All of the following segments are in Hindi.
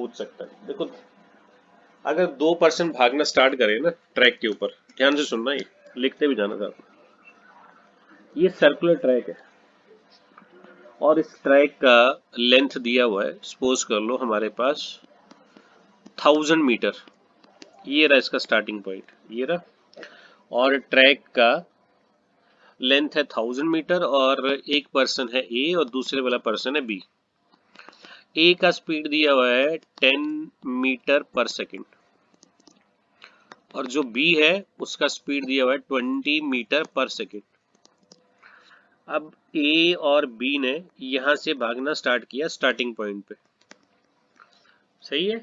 पूछ सकता है। देखो अगर 2% भागना स्टार्ट करें ना ट्रैक के ऊपर, ध्यान से सुनना, ये लिखते भी जाना साथ में। ये सर्कुलर ट्रैक है और इस ट्रैक का लेंथ दिया हुआ है, सपोज कर लो हमारे पास 1000 मीटर। ये रहा इसका स्टार्टिंग पॉइंट, ये रहा, और ट्रैक का लेंथ है 1000 मीटर और एक पर्सन है ए और दूसरे वाला पर्सन है बी। ए का स्पीड दिया हुआ है 10 मीटर पर सेकेंड और जो बी है उसका स्पीड दिया हुआ है 20 मीटर पर सेकेंड। अब ए और बी ने यहां से भागना स्टार्ट किया स्टार्टिंग पॉइंट पे, सही है।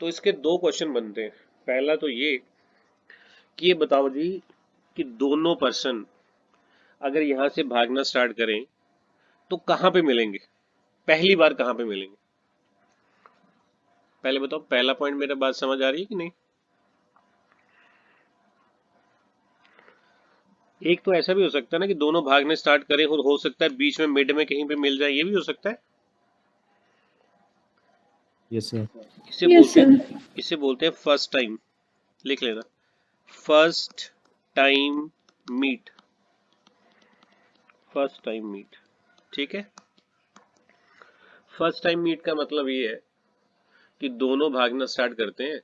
तो इसके दो क्वेश्चन बनते हैं। पहला तो ये कि ये बताओ जी कि दोनों पर्सन अगर यहां से भागना स्टार्ट करें तो कहां पे मिलेंगे, पहली बार कहां पे मिलेंगे। पहले बताओ, पहला पॉइंट मेरा बात समझ आ रही है कि नहीं। एक तो ऐसा भी हो सकता है ना कि दोनों भागने स्टार्ट करें और हो सकता है बीच में मिड में कहीं पे मिल जाए, ये भी हो सकता है। Yes sir. इसे बोलते हैं फर्स्ट टाइम, लिख लेना, first time meet, first time meet, ठीक है। फर्स्ट टाइम मीट का मतलब ये है कि दोनों भागना स्टार्ट करते हैं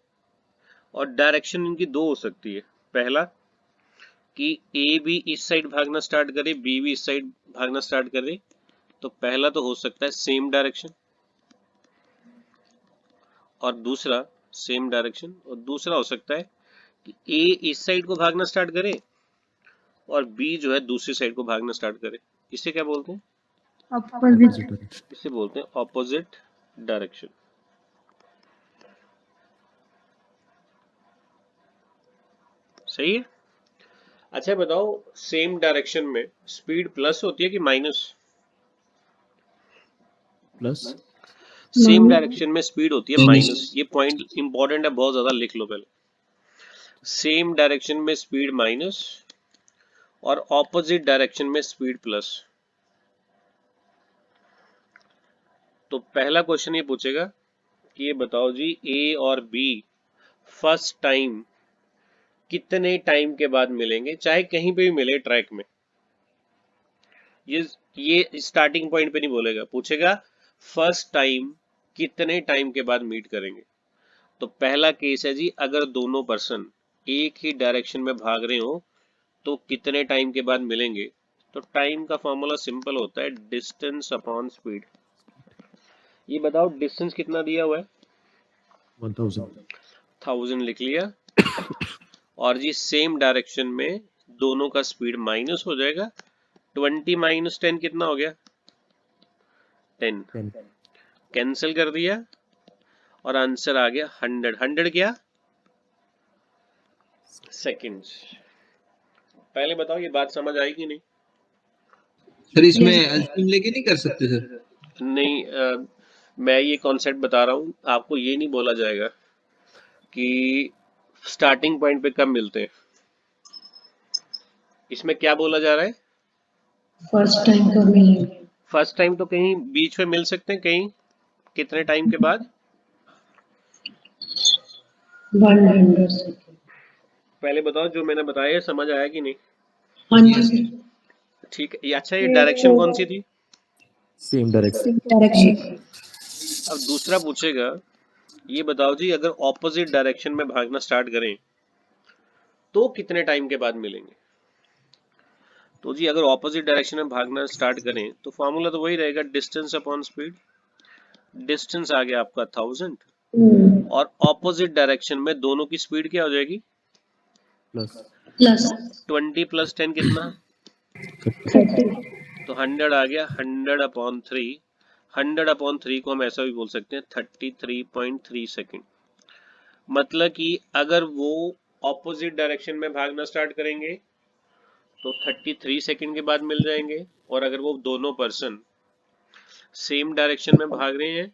और डायरेक्शन इनकी दो हो सकती है। पहला कि ए भी इस साइड भागना स्टार्ट करे, बी भी इस साइड भागना स्टार्ट करे, तो पहला तो हो सकता है सेम डायरेक्शन, और दूसरा सेम डायरेक्शन, और दूसरा हो सकता है कि ए इस साइड को भागना स्टार्ट करे और बी जो है दूसरी साइड को भागना स्टार्ट करे। इसे क्या बोलते हैं, इसे बोलते हैं ऑपोजिट डायरेक्शन। सही है। अच्छा बताओ, सेम डायरेक्शन में स्पीड प्लस होती है कि माइनस। प्लस। सेम डायरेक्शन में स्पीड होती है माइनस। ये पॉइंट इंपॉर्टेंट है, बहुत ज्यादा लिख लो पहले। सेम डायरेक्शन में स्पीड माइनस और ऑपोजिट डायरेक्शन में स्पीड प्लस। तो पहला क्वेश्चन ये पूछेगा कि ये बताओ जी ए और बी फर्स्ट टाइम कितने टाइम के बाद मिलेंगे, चाहे कहीं पे भी मिले ट्रैक में। ये स्टार्टिंग पॉइंट पे नहीं बोलेगा, पूछेगा फर्स्ट टाइम कितने टाइम के बाद मीट करेंगे। तो पहला केस है जी, अगर दोनों पर्सन एक ही डायरेक्शन में भाग रहे हो तो कितने टाइम के बाद मिलेंगे। तो टाइम का फॉर्मूला सिंपल होता है, डिस्टेंस अपॉन स्पीड। ये बताओ डिस्टेंस कितना दिया हुआ है, 1000। 1000 लिख लिया, और जी सेम डायरेक्शन में दोनों का स्पीड माइनस हो जाएगा। 20 माइनस 10 कितना हो गया, 10, 10। कैंसिल कर दिया और आंसर आ गया 100। 100 क्या, सेकंड्स। पहले बताओ ये बात समझ आई कि नहीं। सर इसमें एलसीएम लेके नहीं कर सकते सर। नहीं मैं ये कॉन्सेप्ट बता रहा हूँ आपको, ये नहीं बोला जाएगा कि स्टार्टिंग पॉइंट पे कब मिलते हैं। इसमें क्या बोला जा रहा है, फर्स्ट टाइम कब मिलेंगे। फर्स्ट टाइम तो कहीं बीच में मिल सकते हैं, कहीं कितने टाइम के बाद। 100 सेकेंड। पहले बताओ जो मैंने बताया समझ आया कि नहीं। हाँ जी सर। ठीक है। अच्छा ये डायरेक्शन कौन सी थी, सेम डायरेक्शन। डायरेक्शन। अब दूसरा पूछेगा, ये बताओ जी अगर ऑपोजिट डायरेक्शन में भागना स्टार्ट करें तो कितने टाइम के बाद मिलेंगे। तो जी अगर ऑपोजिट डायरेक्शन में भागना स्टार्ट करें तो फॉर्मूला तो वही रहेगा, डिस्टेंस अपॉन स्पीड। डिस्टेंस आ गया आपका 1000 और ऑपोजिट डायरेक्शन में दोनों की स्पीड क्या हो जाएगी, प्लस 20 प्लस 10 कितना, 30। तो 100 आ गया। 100 अपॉन 3, 100 अपॉन 3 को हम ऐसा भी बोल सकते हैं 33.3 सेकेंड। मतलब कि अगर वो ऑपोजिट डायरेक्शन में भागना स्टार्ट करेंगे तो 33 सेकेंड के बाद मिल जाएंगे, और अगर वो दोनों पर्सन सेम डायरेक्शन में भाग रहे हैं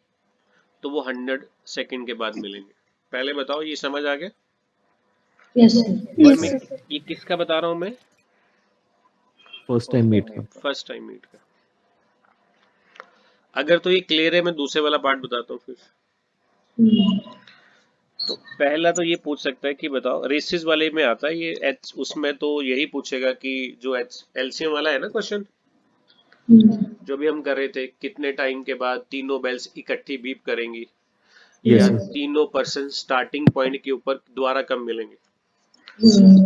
तो वो 100 सेकेंड के बाद मिलेंगे। पहले बताओ ये समझ आ गया। यस और मैं ये किसका बता रहा हूं मैं, फर्स्ट टाइम मीट का। फर्स्ट टाइम मीट का। अगर तो ये क्लियर है मैं दूसरे वाला पार्ट बताता हूँ फिर। तो पहला तो ये पूछ सकता है कि बताओ, रेसिस वाले में आता है ये एच, उसमें तो यही पूछेगा कि जो एच एलसीएम वाला है ना क्वेश्चन, जो भी हम कर रहे थे, कितने टाइम के बाद तीनों बेल्स इकट्ठी बीप करेंगी, Yes, या sir. तीनों पर्सन स्टार्टिंग पॉइंट के ऊपर दोबारा कब मिलेंगे।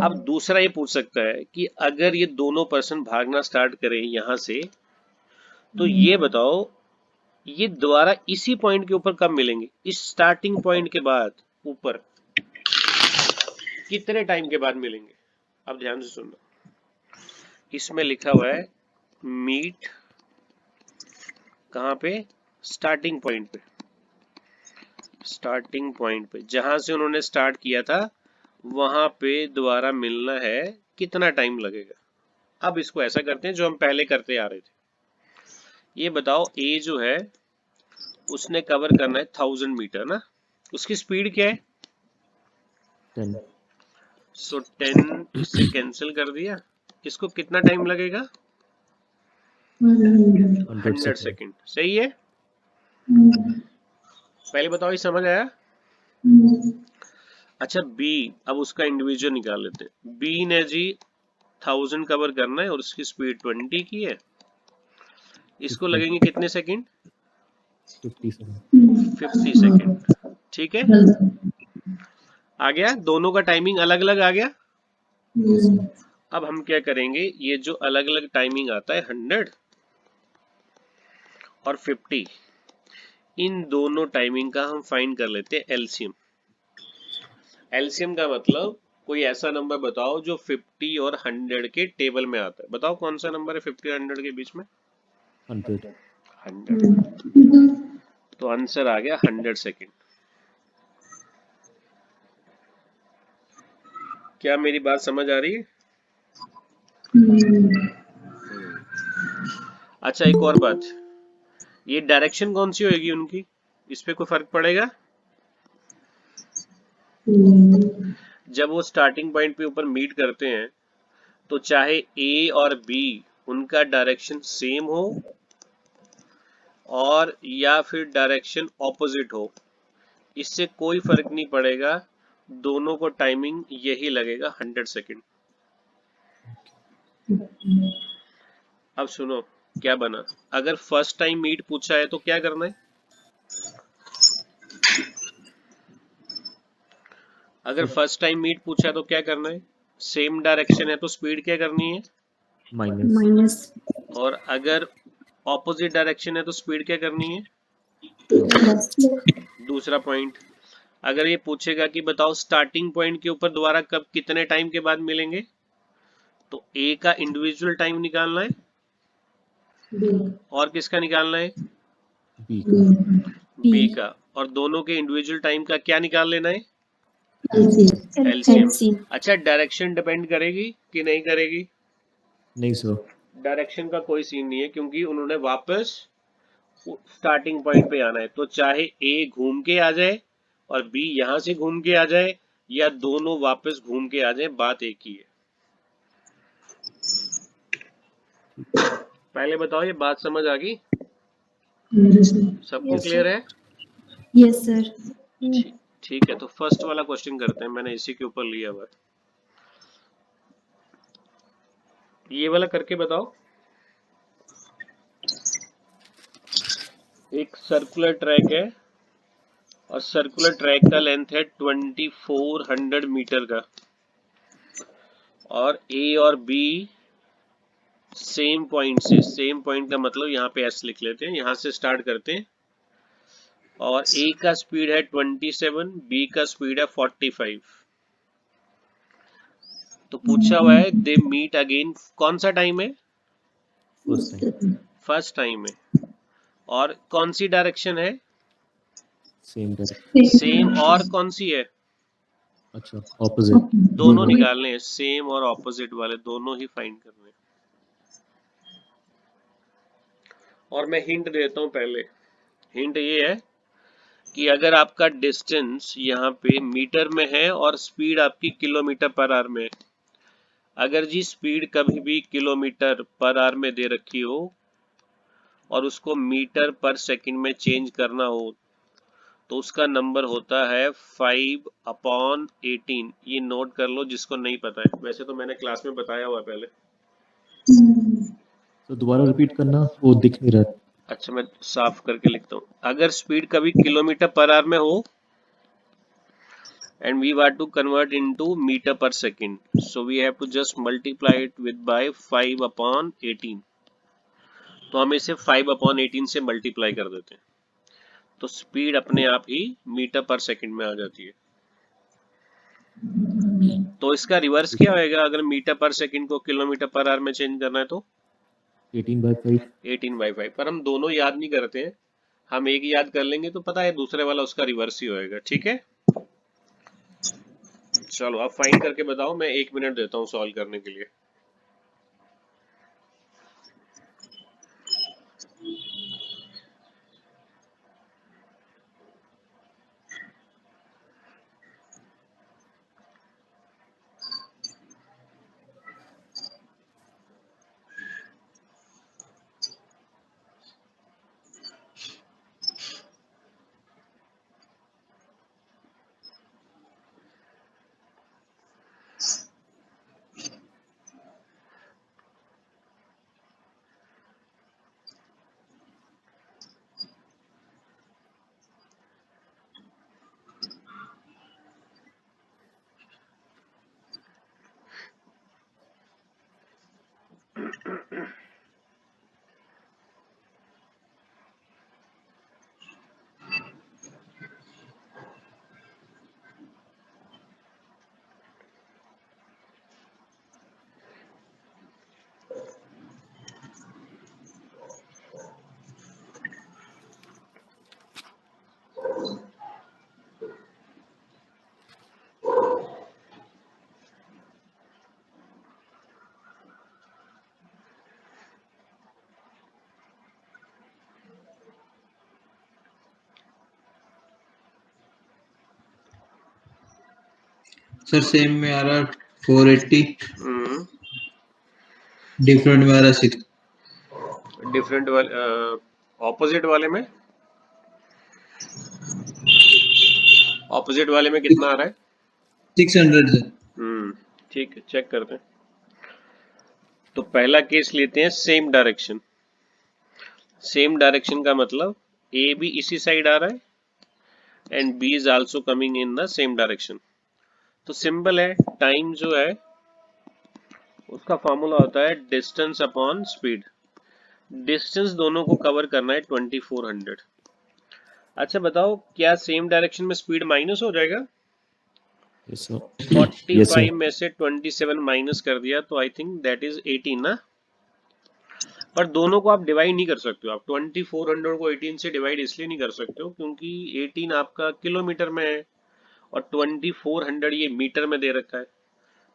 अब दूसरा ये पूछ सकता है कि अगर ये दोनों पर्सन भागना स्टार्ट करें यहां से, तो ये बताओ ये दोबारा इसी पॉइंट के ऊपर कब मिलेंगे, इस स्टार्टिंग पॉइंट के बाद ऊपर कितने टाइम के बाद मिलेंगे। अब ध्यान से सुनना, इसमें लिखा हुआ है मीट कहाँ पे, स्टार्टिंग पॉइंट पे, स्टार्टिंग पॉइंट पे जहां से उन्होंने स्टार्ट किया था वहां पे दोबारा मिलना है, कितना टाइम लगेगा। अब इसको ऐसा करते हैं जो हम पहले करते आ रहे थे, ये बताओ ए जो है उसने कवर करना है 1000 मीटर ना, उसकी स्पीड क्या है, 10. सो 10 इससे कैंसिल कर दिया, इसको कितना टाइम लगेगा, 100 100 seconds. सेकेंड। सही है, पहले बताओ ये समझ आया। अच्छा बी, अब उसका इंडिविजुअल निकाल लेते हैं। बी ने जी 1000 कवर करना है और उसकी स्पीड 20 की है, इसको 50. लगेंगे कितने सेकंड, 50 seconds. 50 सेकंड। ठीक है, आ गया, दोनों का टाइमिंग अलग अलग आ गया। Yes, sir. अब हम क्या करेंगे, ये जो अलग अलग टाइमिंग आता है 100 और 50, इन दोनों टाइमिंग का हम फाइंड कर लेते हैं एलसीएम। एलसीएम का मतलब कोई ऐसा नंबर बताओ जो 50 और 100 के टेबल में आता है। बताओ कौन सा नंबर है 50 और 100 के बीच में, 100. 100। तो आंसर आ गया 100 सेकेंड। क्या मेरी बात समझ आ रही है। अच्छा एक और बात, ये डायरेक्शन कौन सी होगी उनकी, इस पे कोई फर्क पड़ेगा। जब वो स्टार्टिंग पॉइंट पे ऊपर मीट करते हैं तो चाहे ए और बी उनका डायरेक्शन सेम हो और या फिर डायरेक्शन ऑपोजिट हो, इससे कोई फर्क नहीं पड़ेगा, दोनों को टाइमिंग यही लगेगा 100 सेकेंड। अब सुनो क्या बना, अगर फर्स्ट टाइम मीट पूछा है तो क्या करना है, अगर फर्स्ट टाइम मीट पूछा है तो क्या करना है, सेम डायरेक्शन है तो स्पीड क्या करनी है, Minus. और अगर ऑपोजिट डायरेक्शन है तो स्पीड क्या करनी है। दूसरा पॉइंट, अगर ये पूछेगा कि बताओ स्टार्टिंग पॉइंट के ऊपर दोबारा कब कितने टाइम के बाद मिलेंगे, तो ए का इंडिविजुअल टाइम निकालना है और किसका निकालना है, B. बी का, और दोनों के इंडिविजुअल टाइम का क्या निकाल लेना है, एलसीएम। अच्छा डायरेक्शन डिपेंड करेगी कि नहीं करेगी, नहीं sir. डायरेक्शन का कोई सीन नहीं है क्योंकि उन्होंने वापस स्टार्टिंग पॉइंट पे आना है, तो चाहे ए घूम के आ जाए और बी यहां से घूम के आ जाए या दोनों वापस घूम के आ जाए, बात एक ही है। पहले बताओ ये बात समझ आ गई, सबको क्लियर है। Yes sir. ठीक है, तो फर्स्ट वाला क्वेश्चन करते हैं, मैंने इसी के ऊपर लिया हुआ है, ये वाला करके बताओ। एक सर्कुलर ट्रैक है और सर्कुलर ट्रैक का लेंथ है 2400 मीटर का, और ए और बी सेम पॉइंट से, सेम पॉइंट का मतलब यहाँ पे एस लिख लेते हैं, यहाँ से स्टार्ट करते हैं, और ए का स्पीड है 27, बी का स्पीड है 45। तो पूछा हुआ है दे मीट अगेन, कौन सा टाइम है, First time. फर्स्ट टाइम है, और कौन सी डायरेक्शन है, Same direction. सेम, और कौन सी है, अच्छा opposite. दोनों निकालने हैं, सेम और ऑपोजिट वाले दोनों ही फाइंड करने हैं। और मैं हिंट देता हूं, पहले हिंट ये है कि अगर आपका डिस्टेंस यहाँ पे मीटर में है और स्पीड आपकी किलोमीटर पर आवर में है, अगर जी स्पीड कभी भी किलोमीटर पर आवर में दे रखी हो और उसको मीटर पर सेकंड में चेंज करना हो, तो उसका नंबर होता है 5/18। ये नोट कर लो जिसको नहीं पता है, वैसे तो मैंने क्लास में बताया हुआ है पहले। तो दोबारा रिपीट करना, वो दिख नहीं रहा। अच्छा मैं साफ करके लिखता हूँ। अगर स्पीड कभी किलोमीटर पर आवर में हो and we want to convert into meter per second, so we have to just multiply it with by 5/18। तो हम इसे 5/18 से मल्टीप्लाई कर देते हैं, तो स्पीड अपने आप ही मीटर पर सेकंड में आ जाती है। तो इसका रिवर्स क्या होएगा, अगर मीटर पर सेकंड को किलोमीटर पर आवर में चेंज करना है तो 18/5। 18/5। पर हम दोनों याद नहीं करते हैं, हम एक याद कर लेंगे तो पता है दूसरे वाला उसका रिवर्स ही होएगा। ठीक है, चलो अब फाइंड करके बताओ, मैं 1 मिनट देता हूँ सॉल्व करने के लिए। सर सेम में आ रहा 480, डिफरेंट में आ रहा 6। डिफरेंट वाले ऑपोजिट वाले में, ऑपोजिट वाले में कितना आ रहा है? 600 सर। ठीक है, चेक करते हैं। तो पहला केस लेते हैं सेम डायरेक्शन। सेम डायरेक्शन का मतलब ए भी इसी साइड आ रहा है and B is also coming in the same direction. तो सिंबल है, टाइम जो है उसका फॉर्मूला होता है डिस्टेंस अपॉन स्पीड। डिस्टेंस दोनों को कवर करना है 2400। अच्छा बताओ, क्या सेम डायरेक्शन में स्पीड माइनस हो जाएगा? Yes sir. 45 में से 27 माइनस कर दिया तो आई थिंक दैट इज 18 ना। पर दोनों को आप डिवाइड नहीं कर सकते हो, आप 2400 को 18 से डिवाइड इसलिए नहीं कर सकते हो क्योंकि 18 आपका किलोमीटर में है और 2400 ये मीटर में दे रखा है।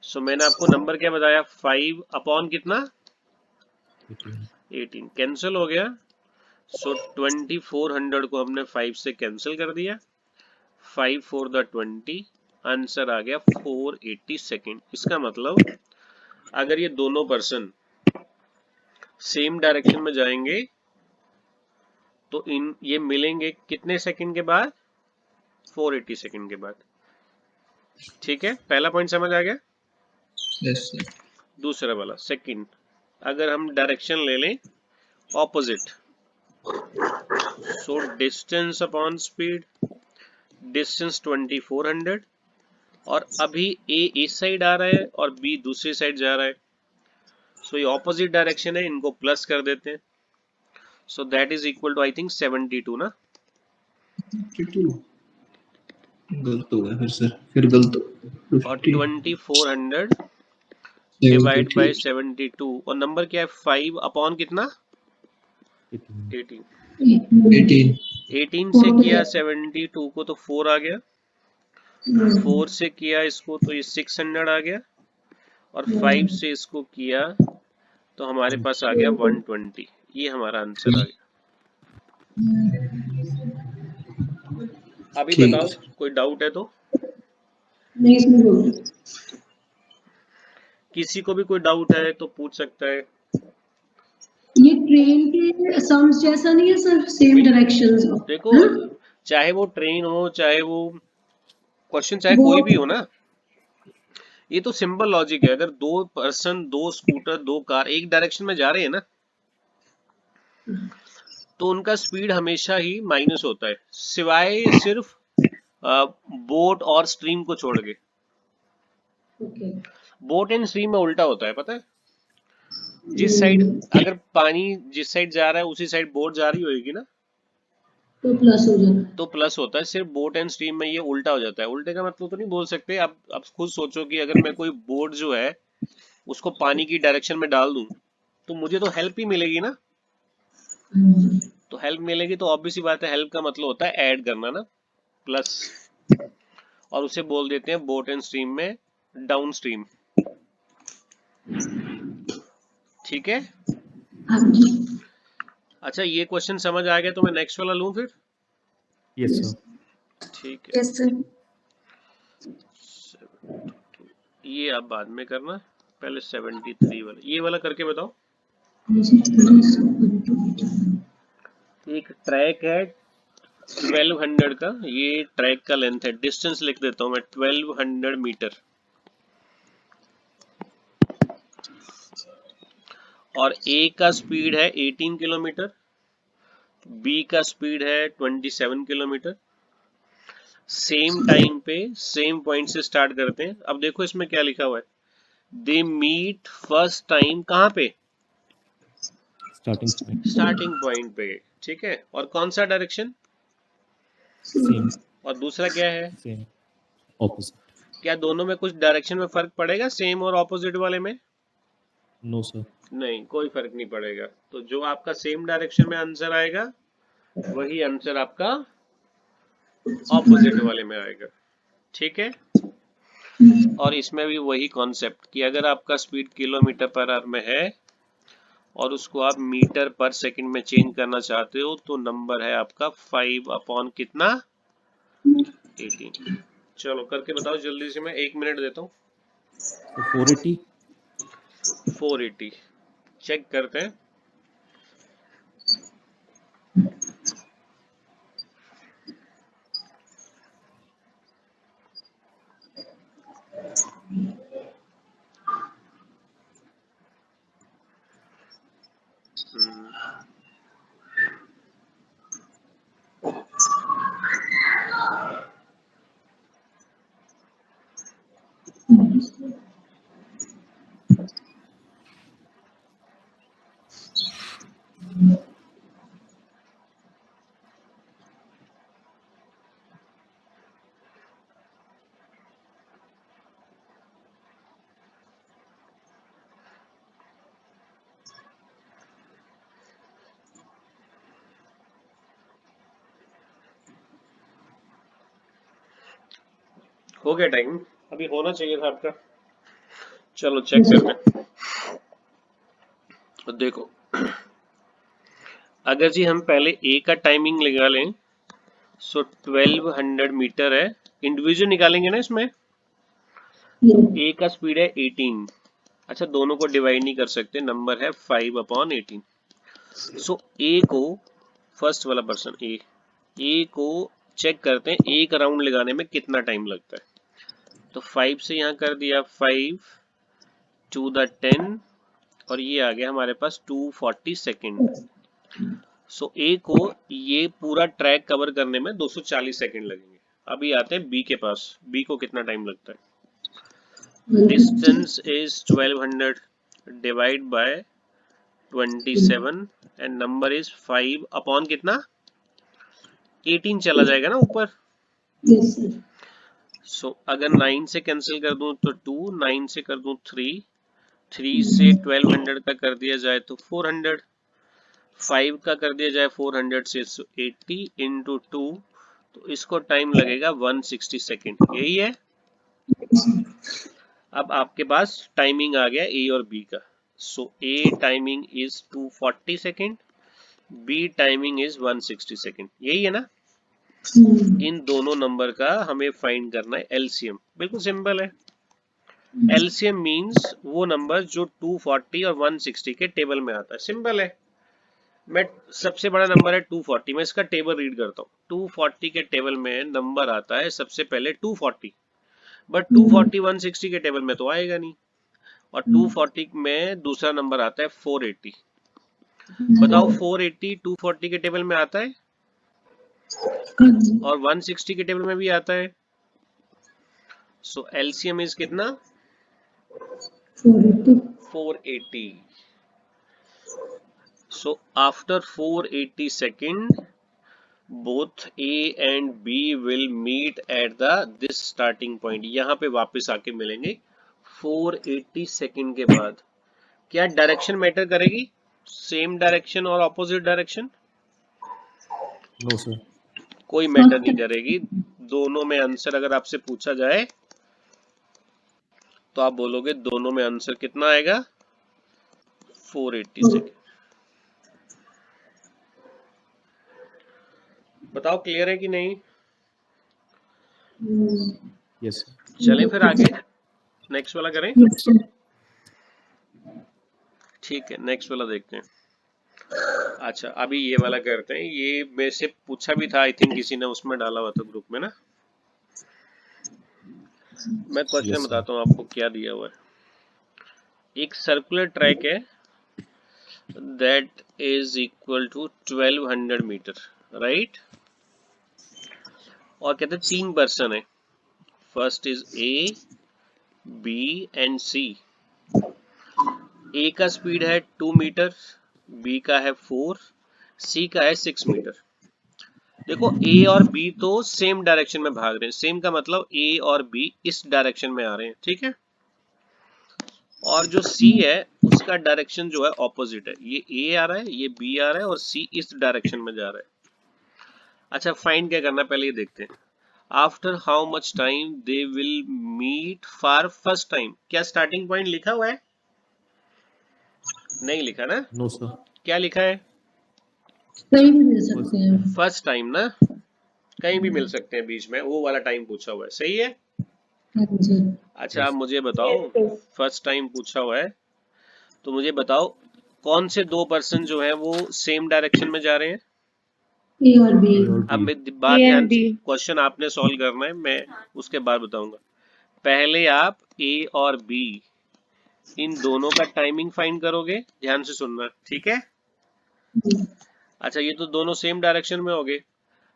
सो मैंने आपको नंबर क्या बताया, 5 अपॉन कितना, 18 कैंसिल हो गया। सो 2400 को हमने 5 से कैंसिल कर दिया, 5 4 द 20, आंसर आ गया 480 सेकेंड। इसका मतलब अगर ये दोनों पर्सन सेम डायरेक्शन में जाएंगे तो इन ये मिलेंगे कितने सेकंड के बाद, 480 सेकंड के बाद। ठीक है, पहला पॉइंट समझ आ गया। Yes sir. दूसरा वाला सेकंड, अगर हम डायरेक्शन ले लें opposite, so distance upon speed, distance 2400 और अभी ए इस साइड आ रहा है और बी दूसरी साइड जा रहा है, सो ये ऑपोजिट डायरेक्शन है, इनको प्लस कर देते हैं। So that is equal to I think 72 ना। 52 गलत हो गया फिर सर, फिर गलत हो। और 2400 डिवाइड बाय 72 और नंबर क्या है, 5 अपॉन कितना, 18। 18 से किया 72 को तो 4 आ गया, 4 से किया इसको तो ये 600 आ गया और 5 से इसको किया तो हमारे पास आ गया 120। ये हमारा आंसर आ गया। अभी बताओ कोई डाउट है तो? नहीं, किसी को भी कोई डाउट है तो पूछ सकता है। ये ट्रेन के सम्स जैसा नहीं है सर, सेम डायरेक्शंस। देखो चाहे वो ट्रेन हो, चाहे वो क्वेश्चन चाहे कोई भी हो ना, ये तो सिंपल लॉजिक है। अगर दो पर्सन, दो स्कूटर, दो कार एक डायरेक्शन में जा रहे हैं ना, तो उनका स्पीड हमेशा ही माइनस होता है, सिवाय सिर्फ बोट और स्ट्रीम को छोड़ के। ओके। बोट एंड स्ट्रीम में उल्टा होता है, पता है? जिस साइड अगर पानी जिस साइड जा रहा है उसी साइड बोट जा रही होगी ना, तो प्लस हो जाता है। तो प्लस होता है। सिर्फ बोट एंड स्ट्रीम में ये उल्टा हो जाता है। उल्टे का मतलब तो नहीं बोल सकते आप खुद सोचो कि अगर मैं कोई बोट जो है उसको पानी की डायरेक्शन में डाल दूं, तो मुझे तो हेल्प ही मिलेगी ना। तो हेल्प मिलेगी तो ऑब्वियस ही बात है, हेल्प का मतलब होता है ऐड करना ना, प्लस। और उसे बोल देते हैं बोट एंड स्ट्रीम में डाउन स्ट्रीम। ठीक है। हाँ जी। अच्छा, ये क्वेश्चन समझ आ गया तो मैं नेक्स्ट वाला लूं फिर? Yes sir. ठीक है। Yes sir. ये आप बाद में करना, पहले 73 वाला, ये वाला करके बताओ। एक ट्रैक है 1200 का, ये ट्रैक का लेंथ है। डिस्टेंस लिख देता हूं मैं 1200 मीटर। और ए का स्पीड है 18 किलोमीटर, बी का स्पीड है 27 किलोमीटर। सेम टाइम पे सेम पॉइंट से स्टार्ट करते हैं। अब देखो इसमें क्या लिखा हुआ है, दे मीट फर्स्ट टाइम कहाँ पे? स्टार्टिंग पॉइंट स्टार्टिंग पॉइंट पे। ठीक है। और कौन सा डायरेक्शन? सेम और दूसरा क्या है? Same opposite. क्या दोनों में कुछ डायरेक्शन में फर्क पड़ेगा, सेम और ऑपोजिट वाले में? No sir. नहीं, कोई फर्क नहीं पड़ेगा। तो जो आपका सेम डायरेक्शन में आंसर आएगा वही आंसर आपका ऑपोजिट वाले में आएगा। ठीक है। और इसमें भी वही कॉन्सेप्ट कि अगर आपका स्पीड किलोमीटर पर आवर में है और उसको आप मीटर पर सेकंड में चेंज करना चाहते हो, तो नंबर है आपका 5 अपॉन कितना? 18। चलो करके बताओ जल्दी से, मैं 1 मिनट देता हूँ। तो 480। 480 चेक करते हैं। हो गया टाइम, अभी होना चाहिए था आपका। चलो चेक करते हैं। तो देखो, अगर जी हम पहले ए का टाइमिंग लगा लें, सो 1200 मीटर है। इंडिविजुअल निकालेंगे ना इसमें। ए का स्पीड है 18। अच्छा, दोनों को डिवाइड नहीं कर सकते, नंबर है 5 अपॉन 18। सो ए को, फर्स्ट वाला पर्सन ए को चेक करते हैं एक राउंड लगाने में कितना टाइम लगता है। तो 5 से यहाँ कर दिया 5 टू द 10, और ये आ गया हमारे पास 240 सेकेंड। सो ए को ये पूरा ट्रैक कवर करने में 240 सेकेंड लगेंगे। अभी आते हैं बी के पास। बी को कितना टाइम लगता है? Distance is 1200 divide by 27 and number is 5 upon कितना? 18 चला जाएगा ना ऊपर। Yes sir. सो अगर 9 से कैंसिल कर दूं तो 2, 9 से कर दूं 3, 3 से 1200 का कर दिया जाए तो 400, 5 का कर दिया जाए 400 से 80 इंटू 2, तो इसको टाइम लगेगा 160 सेकेंड। यही है। अब आपके पास टाइमिंग आ गया ए और बी का। So A timing is 240 second, B timing is 160 second. यही है ना। इन दोनों नंबर का हमें फाइंड करना है एलसीएम। बिल्कुल सिंपल है। एलसीएम मींस वो नंबर जो 240 और 160 के टेबल में आता है। सिंपल है। मैं सबसे बड़ा नंबर है 240, मैं इसका टेबल रीड करता हूँ। 240 के टेबल में नंबर आता है सबसे पहले 240, बट 240 160 के टेबल में तो आएगा नहीं, और 240 में दूसरा नंबर आता है 480। बताओ 480 240 के टेबल में आता है हाँ जी, और 160 के टेबल में भी आता है। सो एलसीएम इज कितना? 480, 480. So after 480 second, both A and B will meet at the this starting point. यहाँ पे वापस आके मिलेंगे 480 सेकंड के बाद। क्या डायरेक्शन मैटर करेगी? सेम डायरेक्शन और ऑपोजिट डायरेक्शन? No sir. कोई मैटर नहीं करेगी। दोनों में आंसर अगर आपसे पूछा जाए तो आप बोलोगे दोनों में आंसर कितना आएगा? 480 सेकंड। बताओ क्लियर है कि नहीं? Yes sir. चलें फिर आगे, नेक्स्ट वाला करें। yes sir, ठीक है, नेक्स्ट वाला देखते हैं। अच्छा, अभी ये वाला करते हैं। ये मेरे से पूछा भी था, आई थिंक किसी ने उसमें डाला हुआ था ग्रुप में ना। मैं क्वेश्चन Yes, sir. बताता हूँ आपको क्या दिया हुआ है। एक सर्कुलर ट्रैक है that is equal to 1200 metre, right? और कहते हैं 3 पर्सन है, first is A, B and C. A का स्पीड है 2 मीटर, बी का है 4, सी का है 6 मीटर। देखो ए और बी तो सेम डायरेक्शन में भाग रहे हैं। सेम का मतलब ए और बी इस डायरेक्शन में आ रहे हैं, ठीक है? और जो सी है उसका डायरेक्शन जो है ऑपोजिट है। ये ए आ रहा है, ये बी आ रहा है, और सी इस डायरेक्शन में जा रहा है। अच्छा, फाइंड क्या करना है पहले ये देखते हैं। After how much time they will meet for first time. क्या स्टार्टिंग पॉइंट लिखा हुआ है? नहीं लिखा ना? No sir. क्या लिखा है? कहीं भी मिल सकते हैं। फर्स्ट टाइम ना, कहीं भी मिल सकते हैं बीच में, वो वाला टाइम पूछा हुआ है, सही है? हाँ जी, अच्छा, आप मुझे बताओ, फर्स्ट टाइम पूछा हुआ है तो मुझे बताओ कौन से 2 पर्सन जो है वो सेम डायरेक्शन में जा रहे हैं? ए और बी, अब बात ध्यान से, क्वेश्चन आपने सॉल्व करना है, मैं उसके बाद बताऊंगा। पहले आप ए और बी इन दोनों का टाइमिंग फाइंड करोगे, ध्यान से सुनना, ठीक है? अच्छा, ये तो दोनों सेम डायरेक्शन में हो गए।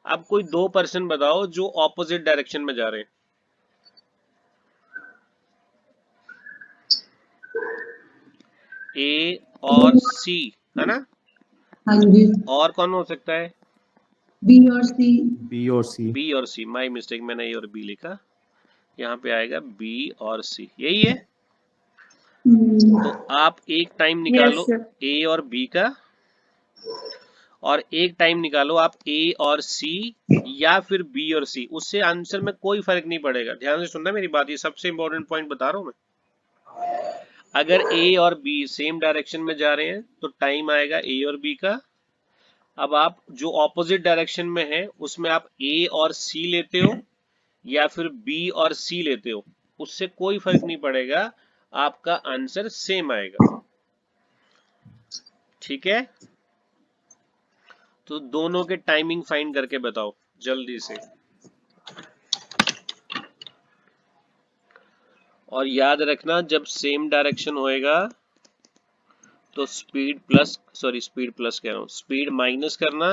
अब कोई 2 पर्सन बताओ जो ऑपोजिट डायरेक्शन में जा रहे हैं। ए और सी, है ना? हाँ जी, और कौन हो सकता है? बी और सी, बी और सी। बी और सी, माई मिस्टेक, मैंने ए और बी लिखा, यहाँ पे आएगा बी और सी, यही है। तो आप एक टाइम निकालो ए और बी का, और एक टाइम निकालो आप ए और सी, या फिर बी और सी। उससे आंसर में कोई फर्क नहीं पड़ेगा। ध्यान से सुनना मेरी बात, ये सबसे इंपॉर्टेंट पॉइंट बता रहा हूं मैं। अगर ए और बी सेम डायरेक्शन में जा रहे हैं तो टाइम आएगा ए और बी का। अब आप जो ऑपोजिट डायरेक्शन में है उसमें आप ए और सी लेते हो या फिर बी और सी लेते हो, उससे कोई फर्क नहीं पड़ेगा, आपका आंसर सेम आएगा, ठीक है? तो दोनों के टाइमिंग फाइंड करके बताओ जल्दी से। और याद रखना, जब सेम डायरेक्शन होएगा तो स्पीड प्लस कह रहा हूं, स्पीड माइनस करना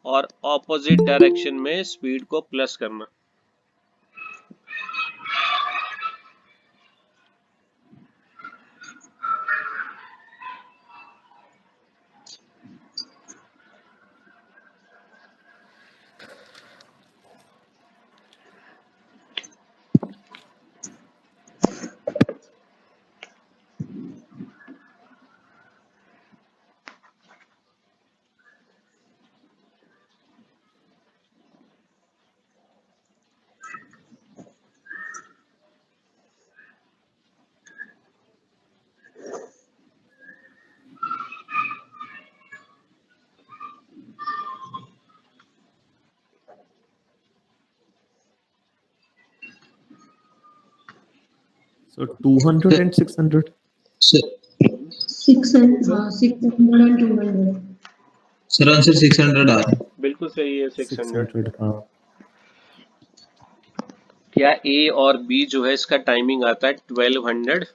और ऑपोजिट डायरेक्शन में स्पीड को प्लस करना। So 200 and 600. Sir 600 and 200, sir answer 600 आ रहा है। बिल्कुल सही है 600। 600 हाँ क्या ए और बी जो है इसका टाइमिंग आता है 1200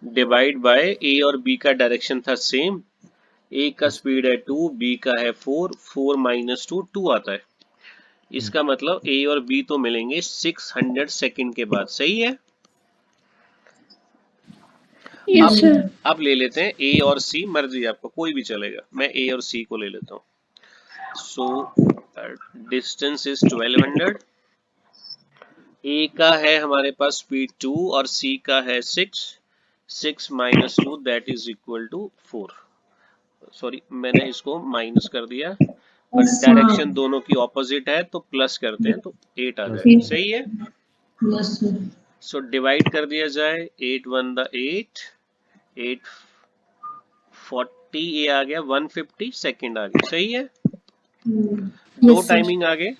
डिवाइड बाय ए और बी का डायरेक्शन था सेम, ए का स्पीड है 2, बी का है 4, 4 माइनस 2 2 आता है। इसका मतलब ए और बी तो मिलेंगे 600 सेकंड के बाद, सही है। Yes sir. अब ले लेते हैं ए और सी, मर्जी आपको कोई भी चलेगा, मैं ए और सी को ले लेता हूँ। सो डिस्टेंस इज 1200, ए का है हमारे पास स्पीड 2 और सी का है 6, 6 minus 2 that is equal to 4। Sorry मैंने इसको माइनस कर दिया, और डायरेक्शन दोनों की ऑपोजिट है तो प्लस करते हैं तो 8 आ जाएगा, सही है। Yes sir. सो डिवाइड कर दिया जाए, 8 1 द 8, 8 40 ये आ गया, 150 सेकंड आ गया, सही है। दो यस सर। टाइमिंग आ गए,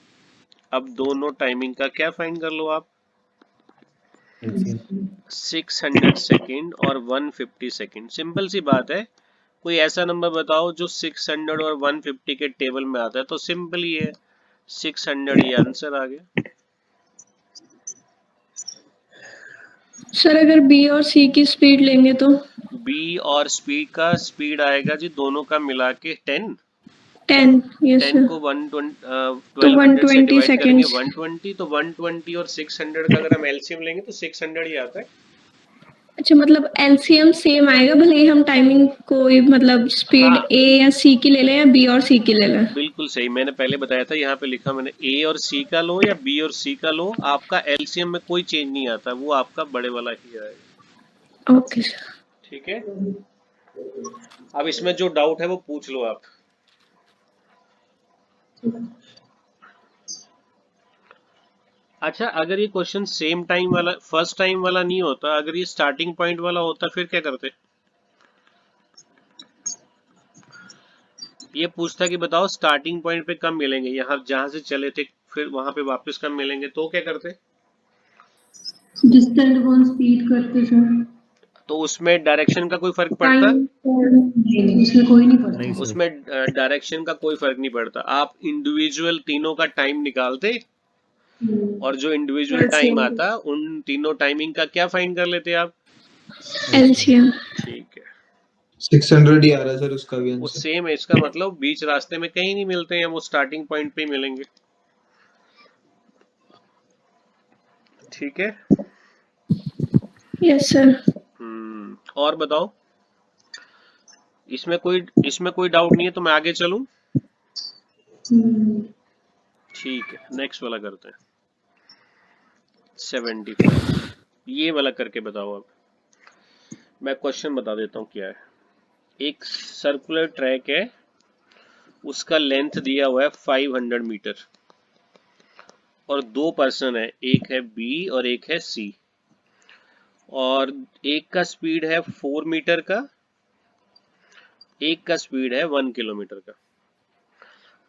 अब दोनों टाइमिंग का क्या फाइंड कर लो आप, LCM 600 सेकंड और 150 सेकंड। सिंपल सी बात है, कोई ऐसा नंबर बताओ जो 600 और 150 के टेबल में आता है, तो सिंपल ही है 600, ये आंसर आ गया। सर अगर बी और सी की स्पीड लेंगे तो बी और स्पीड का स्पीड आएगा जी दोनों का मिला के 10, 10। Yes 10 sir. को 120 तो 1200 से 120 डिवाइड करेंगे सेकेंड्स। 120, तो 120 और 600 का अगर हम एलसीएम लेंगे तो 600 ही आता है। अच्छा मतलब एलसीएम सेम आएगा, भले ही हम टाइमिंग कोई मतलब स्पीड हाँ ए या सी की ले लें या बी और सी की ले लें। बिल्कुल सही, मैंने पहले बताया था, यहाँ पे लिखा मैंने ए और सी का लो या बी और सी का लो, आपका एलसीएम में कोई चेंज नहीं आता, वो आपका बड़े वाला ही आएगा। Okay sir. ठीक है, अब इसमें जो डाउट है वो पूछ लो आप। अच्छा अगर ये क्वेश्चन सेम टाइम वाला, फर्स्ट टाइम वाला नहीं होता, अगर ये स्टार्टिंग पॉइंट वाला होता फिर क्या करते। ये पूछता कि बताओ स्टार्टिंग पॉइंट पे कब मिलेंगे, यहाँ जहां से चले थे फिर वहां पे वापस कब मिलेंगे, तो क्या करते। डिस्टेंस अपॉन स्पीड करते सर। तो उसमें डायरेक्शन का कोई फर्क पड़ता, टाइम उसमें कोई नहीं पड़ता। नहीं सर उसमें डायरेक्शन का कोई फर्क नहीं पड़ता, आप इंडिविजुअल तीनों का टाइम निकालते और जो इंडिविजुअल टाइम आता उन तीनों टाइमिंग का क्या फाइंड कर लेते आप, एलसीएम। ठीक है। 600 ही आ रहा है सर उसका भी वो आंसर। सेम है, इसका मतलब बीच रास्ते में कहीं नहीं मिलते हैं, वो स्टार्टिंग पॉइंट पे ही मिलेंगे, ठीक है। Yes sir. और बताओ, इसमें कोई डाउट नहीं है तो मैं आगे चलूं, ठीक है। नेक्स्ट वाला करते हैं 75, ये वाला करके बताओ। अब मैं क्वेश्चन बता देता हूँ क्या है। एक सर्कुलर ट्रैक है, उसका लेंथ दिया हुआ है 500 मीटर, और दो पर्सन है, एक है बी और एक है सी, और एक का स्पीड है 4 मीटर का, एक का स्पीड है 1 किलोमीटर का,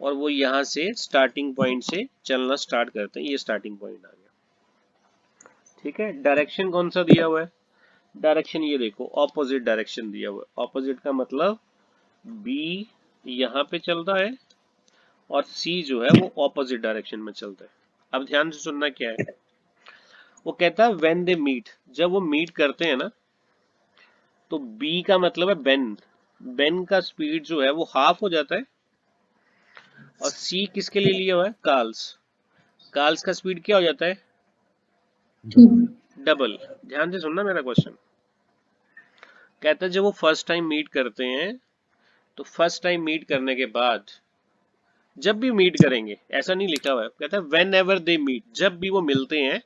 और वो यहाँ से स्टार्टिंग पॉइंट से चलना स्टार्ट करते हैं, ये स्टार्टिंग पॉइंट आ गया, ठीक है। डायरेक्शन कौन सा दिया हुआ है, डायरेक्शन ये देखो ऑपोजिट डायरेक्शन दिया हुआ है, ऑपोजिट का मतलब बी यहाँ पे चलता है और सी जो है वो ऑपोजिट डायरेक्शन में चलता है। अब ध्यान से सुनना क्या है, वो कहता है व्हेन दे मीट, जब वो मीट करते हैं ना, तो बी का मतलब है बेन, बेन का स्पीड जो है वो हाफ हो जाता है, और सी किसके लिए लिया हुआ है, कार्ल्स, कार्ल्स का स्पीड क्या हो जाता है, डबल। ध्यान से सुनना मेरा क्वेश्चन, कहता है जब वो फर्स्ट टाइम मीट करते हैं, तो फर्स्ट टाइम मीट करने के बाद जब भी मीट करेंगे, ऐसा नहीं लिखा हुआ है, कहता है व्हेन एवर दे मीट, जब भी वो मिलते हैं,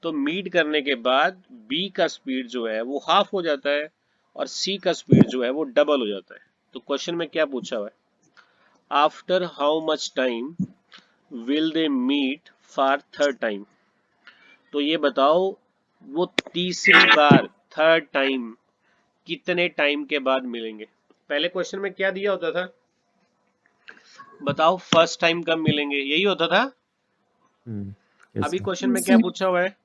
तो मीट करने के बाद बी का स्पीड जो है वो हाफ हो जाता है और सी का स्पीड जो है वो डबल हो जाता है। तो क्वेश्चन में क्या पूछा हुआ है, after how much time will they meet for third time, तो ये बताओ वो तीसरी बार थर्ड टाइम कितने टाइम के बाद मिलेंगे। पहले क्वेश्चन में क्या दिया होता था, बताओ फर्स्ट टाइम कब मिलेंगे, यही होता था। yes अभी sir क्वेश्चन में क्या पूछा हुआ है,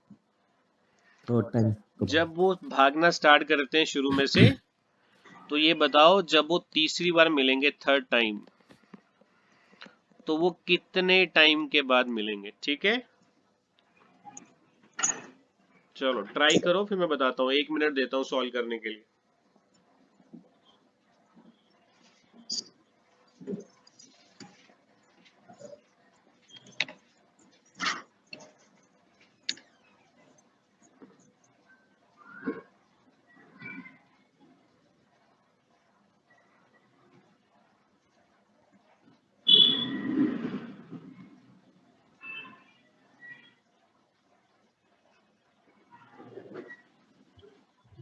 third time जब वो भागना स्टार्ट करते हैं शुरू में से, तो ये बताओ जब वो तीसरी बार मिलेंगे थर्ड टाइम, तो वो कितने टाइम के बाद मिलेंगे, ठीक है। चलो ट्राई करो, फिर मैं बताता हूँ, 1 मिनट देता हूँ सॉल्व करने के लिए।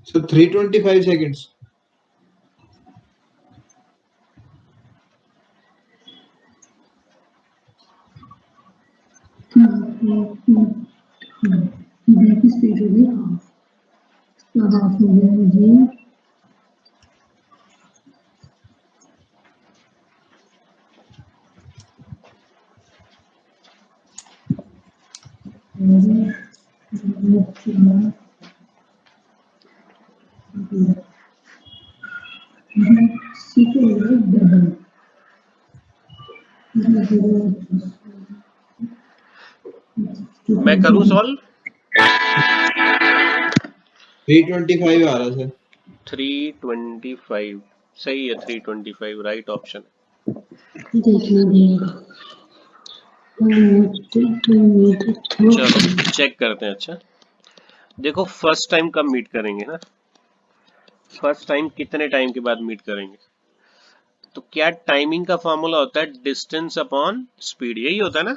So 325 seconds. ब्रेक स्पीड होगी हाफ हो गया मुझे। मैं करूँ सॉल्व? 325 आ रहा सर। 325 सही है, 325 राइट ऑप्शन। चलो चेक करते हैं। अच्छा देखो, फर्स्ट टाइम कब मीट करेंगे ना, फर्स्ट टाइम कितने टाइम के बाद मीट करेंगे। तो क्या टाइमिंग का फॉर्मूला होता है डिस्टेंस अपॉन स्पीड, यही होता है ना।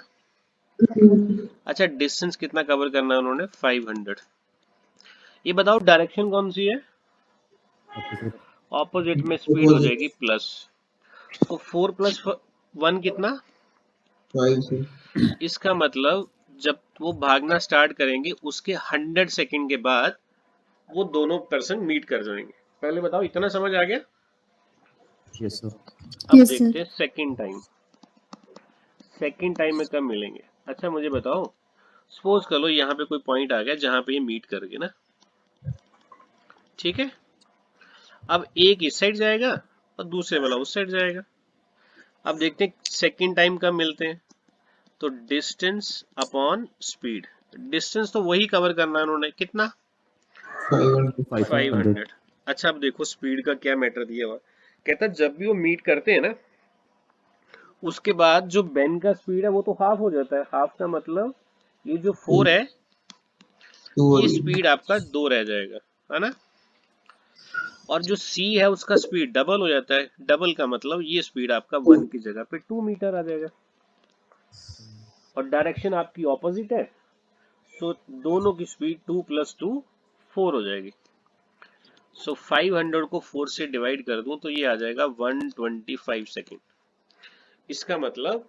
अच्छा डिस्टेंस कितना कवर करना है उन्होंने, 500। ये बताओ डायरेक्शन कौन सी है, ऑपोजिट। ऑपोजिट में स्पीड हो जाएगी प्लस। तो 4 + 1 कितना, 5 सर। इसका मतलब जब वो भागना स्टार्ट करेंगे उसके 100 सेकंड के बाद वो दोनों पर्सन मीट कर जाएंगे। पहले बताओ इतना समझ आ गया। Yes sir. अब Yes, देखते हैं सेकंड टाइम, सेकंड टाइम में कब मिलेंगे। अच्छा मुझे बताओ, सपोज कर लो यहाँ पे कोई पॉइंट आ गया जहां पे ये मीट करके ना, ठीक है। अब एक इस साइड जाएगा और दूसरे वाला उस साइड जाएगा। अब देखते हैं सेकंड टाइम कब मिलते हैं। तो डिस्टेंस अपॉन स्पीड, डिस्टेंस तो वही कवर करना है उन्होंने, कितना 500। 500। अच्छा अब देखो स्पीड का क्या मैटर दिया हुआ, कहता है जब भी वो मीट करते हैं ना उसके बाद जो बेन का स्पीड है वो तो हाफ हो जाता है। हाफ का मतलब ये जो 4 है ये स्पीड आपका 2 रह जाएगा, है ना। और जो c है उसका स्पीड डबल हो जाता है, डबल का मतलब ये स्पीड आपका 1 की जगह पे 2 मीटर आ जाएगा। और डायरेक्शन आपकी ऑपोजिट है, तो दोनों की स्पीड 2 + 2 4 हो जाएगी। सो 500 को 4 से डिवाइड कर दूं तो ये आ जाएगा 125 सेकेंड। इसका मतलब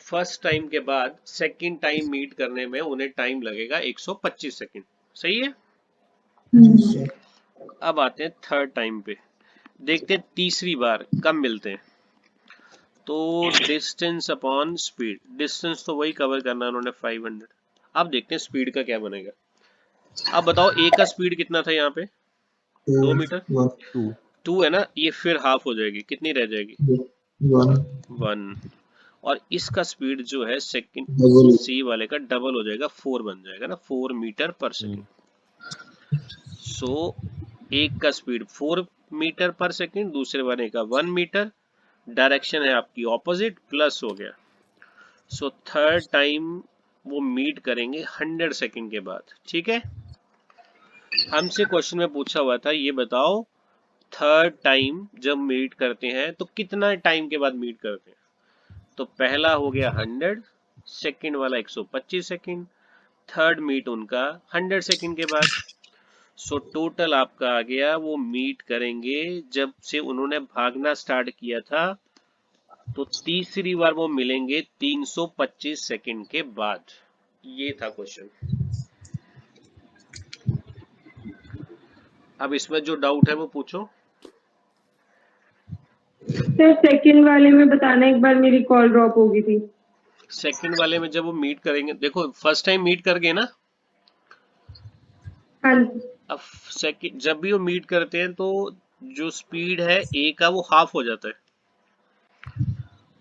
फर्स्ट टाइम के बाद सेकंड टाइम मीट करने में उन्हें टाइम लगेगा 125 सेकेंड, सही है। अब आते हैं थर्ड टाइम पे, देखते हैं तीसरी बार कब मिलते हैं। तो डिस्टेंस अपॉन स्पीड, डिस्टेंस तो वही कवर करना है उन्होंने 500। अब देखते हैं स्पीड का क्या बनेगा। अब बताओ ए का स्पीड कितना था यहाँ पे, 2 मीटर। 2 2 है ना, ये फिर हाफ हो जाएगी, कितनी रह जाएगी 1। और इसका स्पीड जो है सेकंड सी वाले का डबल हो जाएगा, 4 बन जाएगा ना, 4 मीटर पर सेकंड। सो एक का स्पीड 4 मीटर पर सेकंड, दूसरे वाले का 1 मीटर, डायरेक्शन है आपकी ऑपोजिट, प्लस हो गया। सो थर्ड टाइम वो मीट करेंगे 100 सेकंड के बाद, ठीक है। हमसे क्वेश्चन में पूछा हुआ था ये बताओ थर्ड टाइम जब मीट करते हैं तो कितना टाइम के बाद मीट करते हैं। तो पहला हो गया 100, सेकंड वाला 125 सेकंड, थर्ड मीट उनका 100 सेकंड के बाद। सो टोटल आपका आ गया वो मीट करेंगे जब से उन्होंने भागना स्टार्ट किया था, तो तीसरी बार वो मिलेंगे 325 सेकंड के बाद। ये था क्वेश्चन। अब इसमें जो डाउट है वो पूछो। सर सेकंड वाले में बताना, एक बार मेरी कॉल ड्रॉप हो गई थी। सेकंड वाले में जब वो मीट करेंगे, देखो फर्स्ट टाइम मीट कर गए ना, हाँ अब सेकंड जब भी वो मीट करते हैं तो जो स्पीड है ए का वो हाफ हो जाता है,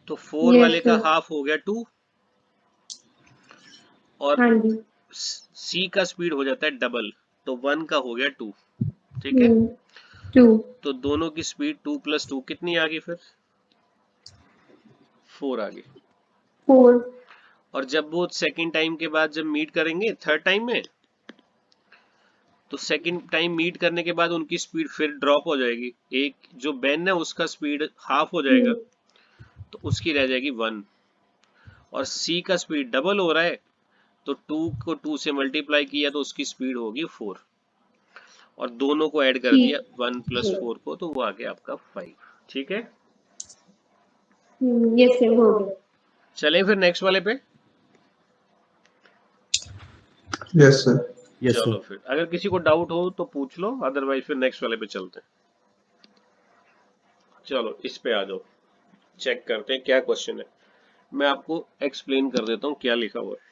तो 4 Yes, वाले का sir. हाफ हो गया 2, और हाँ जी. सी का स्पीड हो जाता है डबल, तो 1 का हो गया 2। ठीक है, 2. तो दोनों की स्पीड 2 + 2 कितनी आ गई फिर? 4 आ गई। 4. और जब वो सेकंड टाइम के बाद जब मीट करेंगे थर्ड टाइम में, तो सेकंड टाइम मीट करने के बाद उनकी स्पीड फिर ड्रॉप हो जाएगी। एक जो बेन है उसका स्पीड हाफ हो जाएगा, तो उसकी रह जाएगी 1, और सी का स्पीड डबल हो रहा है, तो 2 को 2 से मल्टीप्लाई किया तो उसकी स्पीड होगी 4, और दोनों को ऐड कर दिया 1 + 4 को, तो वो आ गया आपका 5। ठीक है, Yes, sir. हो गया. चलें फिर नेक्स्ट वाले पे। Yes sir. यस चलो सर। फिर अगर किसी को डाउट हो तो पूछ लो, अदरवाइज फिर नेक्स्ट वाले पे चलते हैं। चलो इस पे आ जाओ, चेक करते हैं क्या क्वेश्चन है। मैं आपको एक्सप्लेन कर देता हूँ क्या लिखा हुआ है।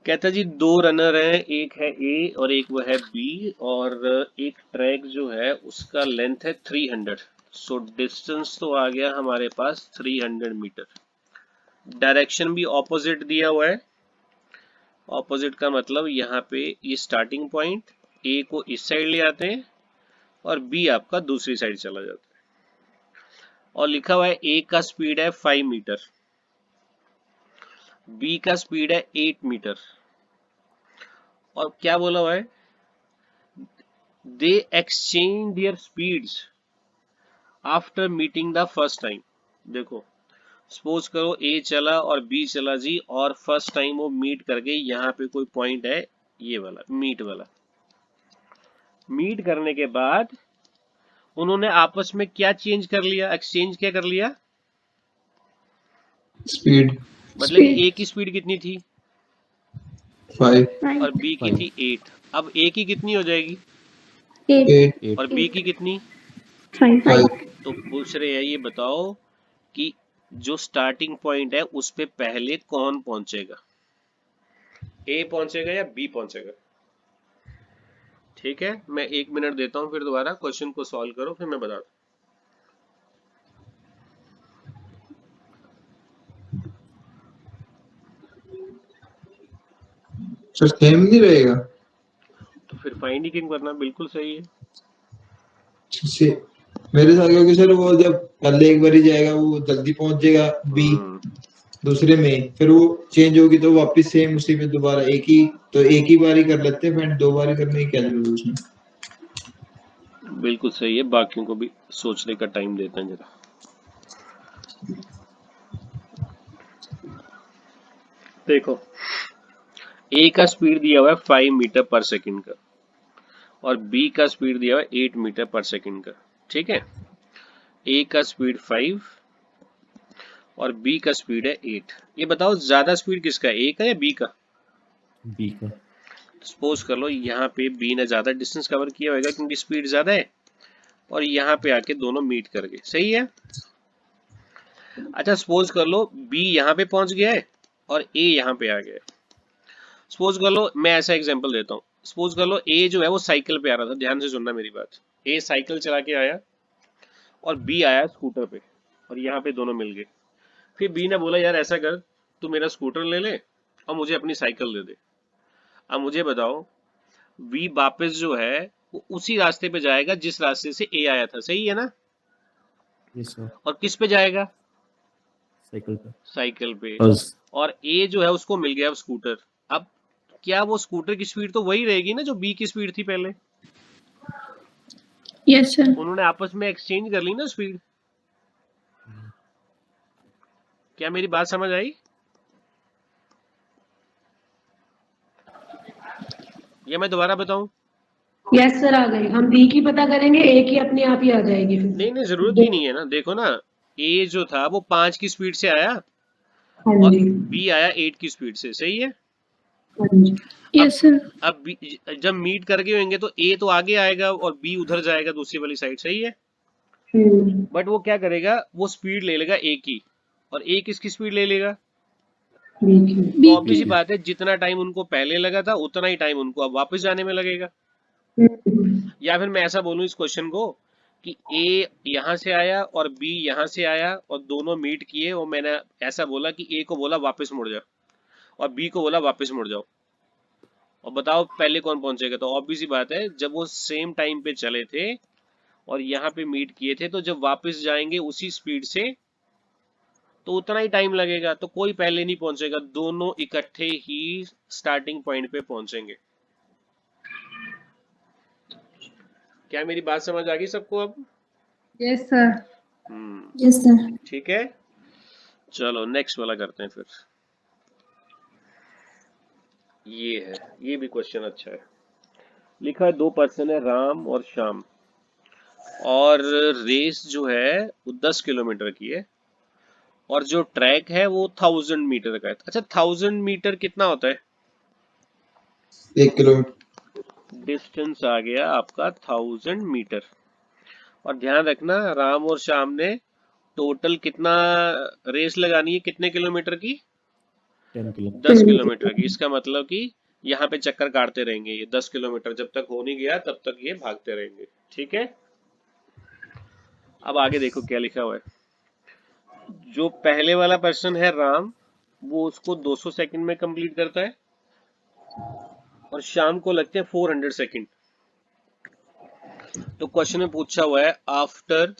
कहता है जी 2 रनर हैं, एक है ए और एक वो है बी, और एक ट्रैक जो है उसका लेंथ है 300। सो डिस्टेंस तो आ गया हमारे पास 300 मीटर। डायरेक्शन भी ऑपोजिट दिया हुआ है। ऑपोजिट का मतलब यहाँ पे ये स्टार्टिंग पॉइंट ए को इस साइड ले आते हैं और बी आपका दूसरी साइड चला जाता है। और लिखा हुआ है ए का स्पीड है 5 मीटर, बी का स्पीड है 8 मीटर, और क्या बोला हुआ है, दे exchange there speeds after meeting the first time. देखो सपोज करो ए चला और बी चला जी, और फर्स्ट टाइम वो मीट कर गए, यहाँ पे कोई पॉइंट है ये वाला मीट वाला। मीट करने के बाद उन्होंने आपस में क्या चेंज कर लिया, एक्सचेंज क्या कर लिया, स्पीड मतलब कि ए की स्पीड कितनी थी 5 और बी की थी 8। अब ए की कितनी हो जाएगी 8 और बी की कितनी? 5 तो पूछ रहे हैं ये बताओ कि जो स्टार्टिंग पॉइंट है उस पे पहले कौन पहुंचेगा, ए पहुंचेगा या बी पहुंचेगा? ठीक है, मैं 1 मिनट देता हूं, फिर दोबारा क्वेश्चन को सॉल्व करो, फिर मैं बताता हूं। सर सेम नहीं रहेगा। तो फिर फाइंड ही क्यों करना, बिल्कुल सही है। से मेरे साथ क्योंकि सर वो जब पहले एक बार ही जाएगा वो जल्दी पहुंच जाएगा बी, दूसरे में फिर वो चेंज होगी तो वापस सेम उसी पे दोबारा एक ही बारी कर लेते हैं, फिर 2 बारी करने की क्या जरूरत है उसमें। बिल्कुल सही है, बाकियों को भी सोचने का टाइम देते हैं जरा। देखो ए का स्पीड दिया हुआ है 5 मीटर पर सेकंड का, और बी का स्पीड दिया हुआ है 8 मीटर पर सेकंड का। ठीक है, ए का स्पीड 5 और बी का स्पीड है 8। ये बताओ ज्यादा स्पीड किसका है, ए का या बी का? बी का। सपोज कर लो यहाँ पे बी ने ज्यादा डिस्टेंस कवर किया होगा क्योंकि स्पीड ज्यादा है, और यहाँ पे आके दोनों मीट कर गए, सही है। अच्छा सपोज कर लो बी यहाँ पे पहुंच गया है और ए यहाँ पे आ गया है। सपोज कर लो, मैं ऐसा एग्जांपल देता हूँ, सपोज कर लो ए जो है वो साइकिल पे आ रहा था, ध्यान से सुनना मेरी बात। ए साइकिल चला के आया और बी आया स्कूटर पे, और यहाँ पे दोनों मिल गए। फिर बी ने बोला यार ऐसा कर, तू मेरा स्कूटर ले ले और मुझे अपनी साइकिल दे दे। अब मुझे बताओ बी वापस जो है वो उसी रास्ते पे जाएगा जिस रास्ते से ए आया था, सही है ना? Yes sir. और किस पे जाएगा? साइकिल पे। साइकिल पे। बस। और ए जो है उसको मिल गया स्कूटर। अब क्या वो स्कूटर की स्पीड तो वही रहेगी ना जो बी की स्पीड थी पहले? Yes sir. उन्होंने आपस में एक्सचेंज कर ली ना स्पीड। क्या मेरी बात समझ आई? या मैं दोबारा बताऊं? यस सर आ गई। हम बी की पता करेंगे, ए की अपने आप ही आ जाएगी फिर। नहीं जरूरत ही नहीं है ना। देखो ना ए जो था वो 5 की स्पीड से आया हाँ और जी। बी आया 8 की स्पीड से, सही है। हाँ जी। Yes sir. अब जब मीट करके होंगे तो ए तो आगे आएगा और बी उधर जाएगा दूसरी वाली साइड, सही है। बट वो क्या करेगा, वो स्पीड ले लेगा ए की, और ए किसकी स्पीड ले लेगा? तो ऑब्वियस सी बात है जितना टाइम उनको पहले लगा था उतना ही टाइम उनको अब वापस जाने में लगेगा। या फिर मैं ऐसा बोलूं इस क्वेश्चन को कि ए यहाँ से आया और बी यहाँ से आया और दोनों मीट किए, और मैंने ऐसा बोला कि ए को बोला वापस मुड़ जाओ और बी को बोला वापस मुड़ जाओ, और बताओ पहले कौन पहुंचेगा। तो ऑब्वियस सी बात है, जब वो सेम टाइम पे चले थे और यहाँ पे मीट किए थे, तो जब वापस जाएंगे उसी स्पीड से तो उतना ही टाइम लगेगा, तो कोई पहले नहीं पहुंचेगा, दोनों इकट्ठे ही स्टार्टिंग पॉइंट पे पहुंचेंगे। क्या मेरी बात समझ आ गई सबको अब? Yes sir. Yes sir. ठीक है, चलो नेक्स्ट वाला करते हैं फिर। ये है, ये भी क्वेश्चन अच्छा है। लिखा है 2 पर्सन है, राम और श्याम, और रेस जो है वो 10 किलोमीटर की है, और जो ट्रैक है वो 1000 मीटर का है। अच्छा, 1000 मीटर कितना होता है? 1 किलोमीटर। डिस्टेंस आ गया आपका 1000 मीटर। और ध्यान रखना, राम और श्याम ने टोटल कितना रेस लगानी है, कितने किलोमीटर की? 10 किलो 10 किलोमीटर की। इसका मतलब कि यहाँ पे चक्कर काटते रहेंगे ये 10 किलोमीटर, जब तक हो नहीं गया तब तक ये भागते रहेंगे। ठीक है, अब आगे देखो क्या लिखा हुआ है। जो पहले वाला पर्सन है राम, वो उसको 200 सेकंड में कंप्लीट करता है, और शाम को लगते हैं 400 सेकंड। तो क्वेश्चन में पूछा हुआ है आफ्टर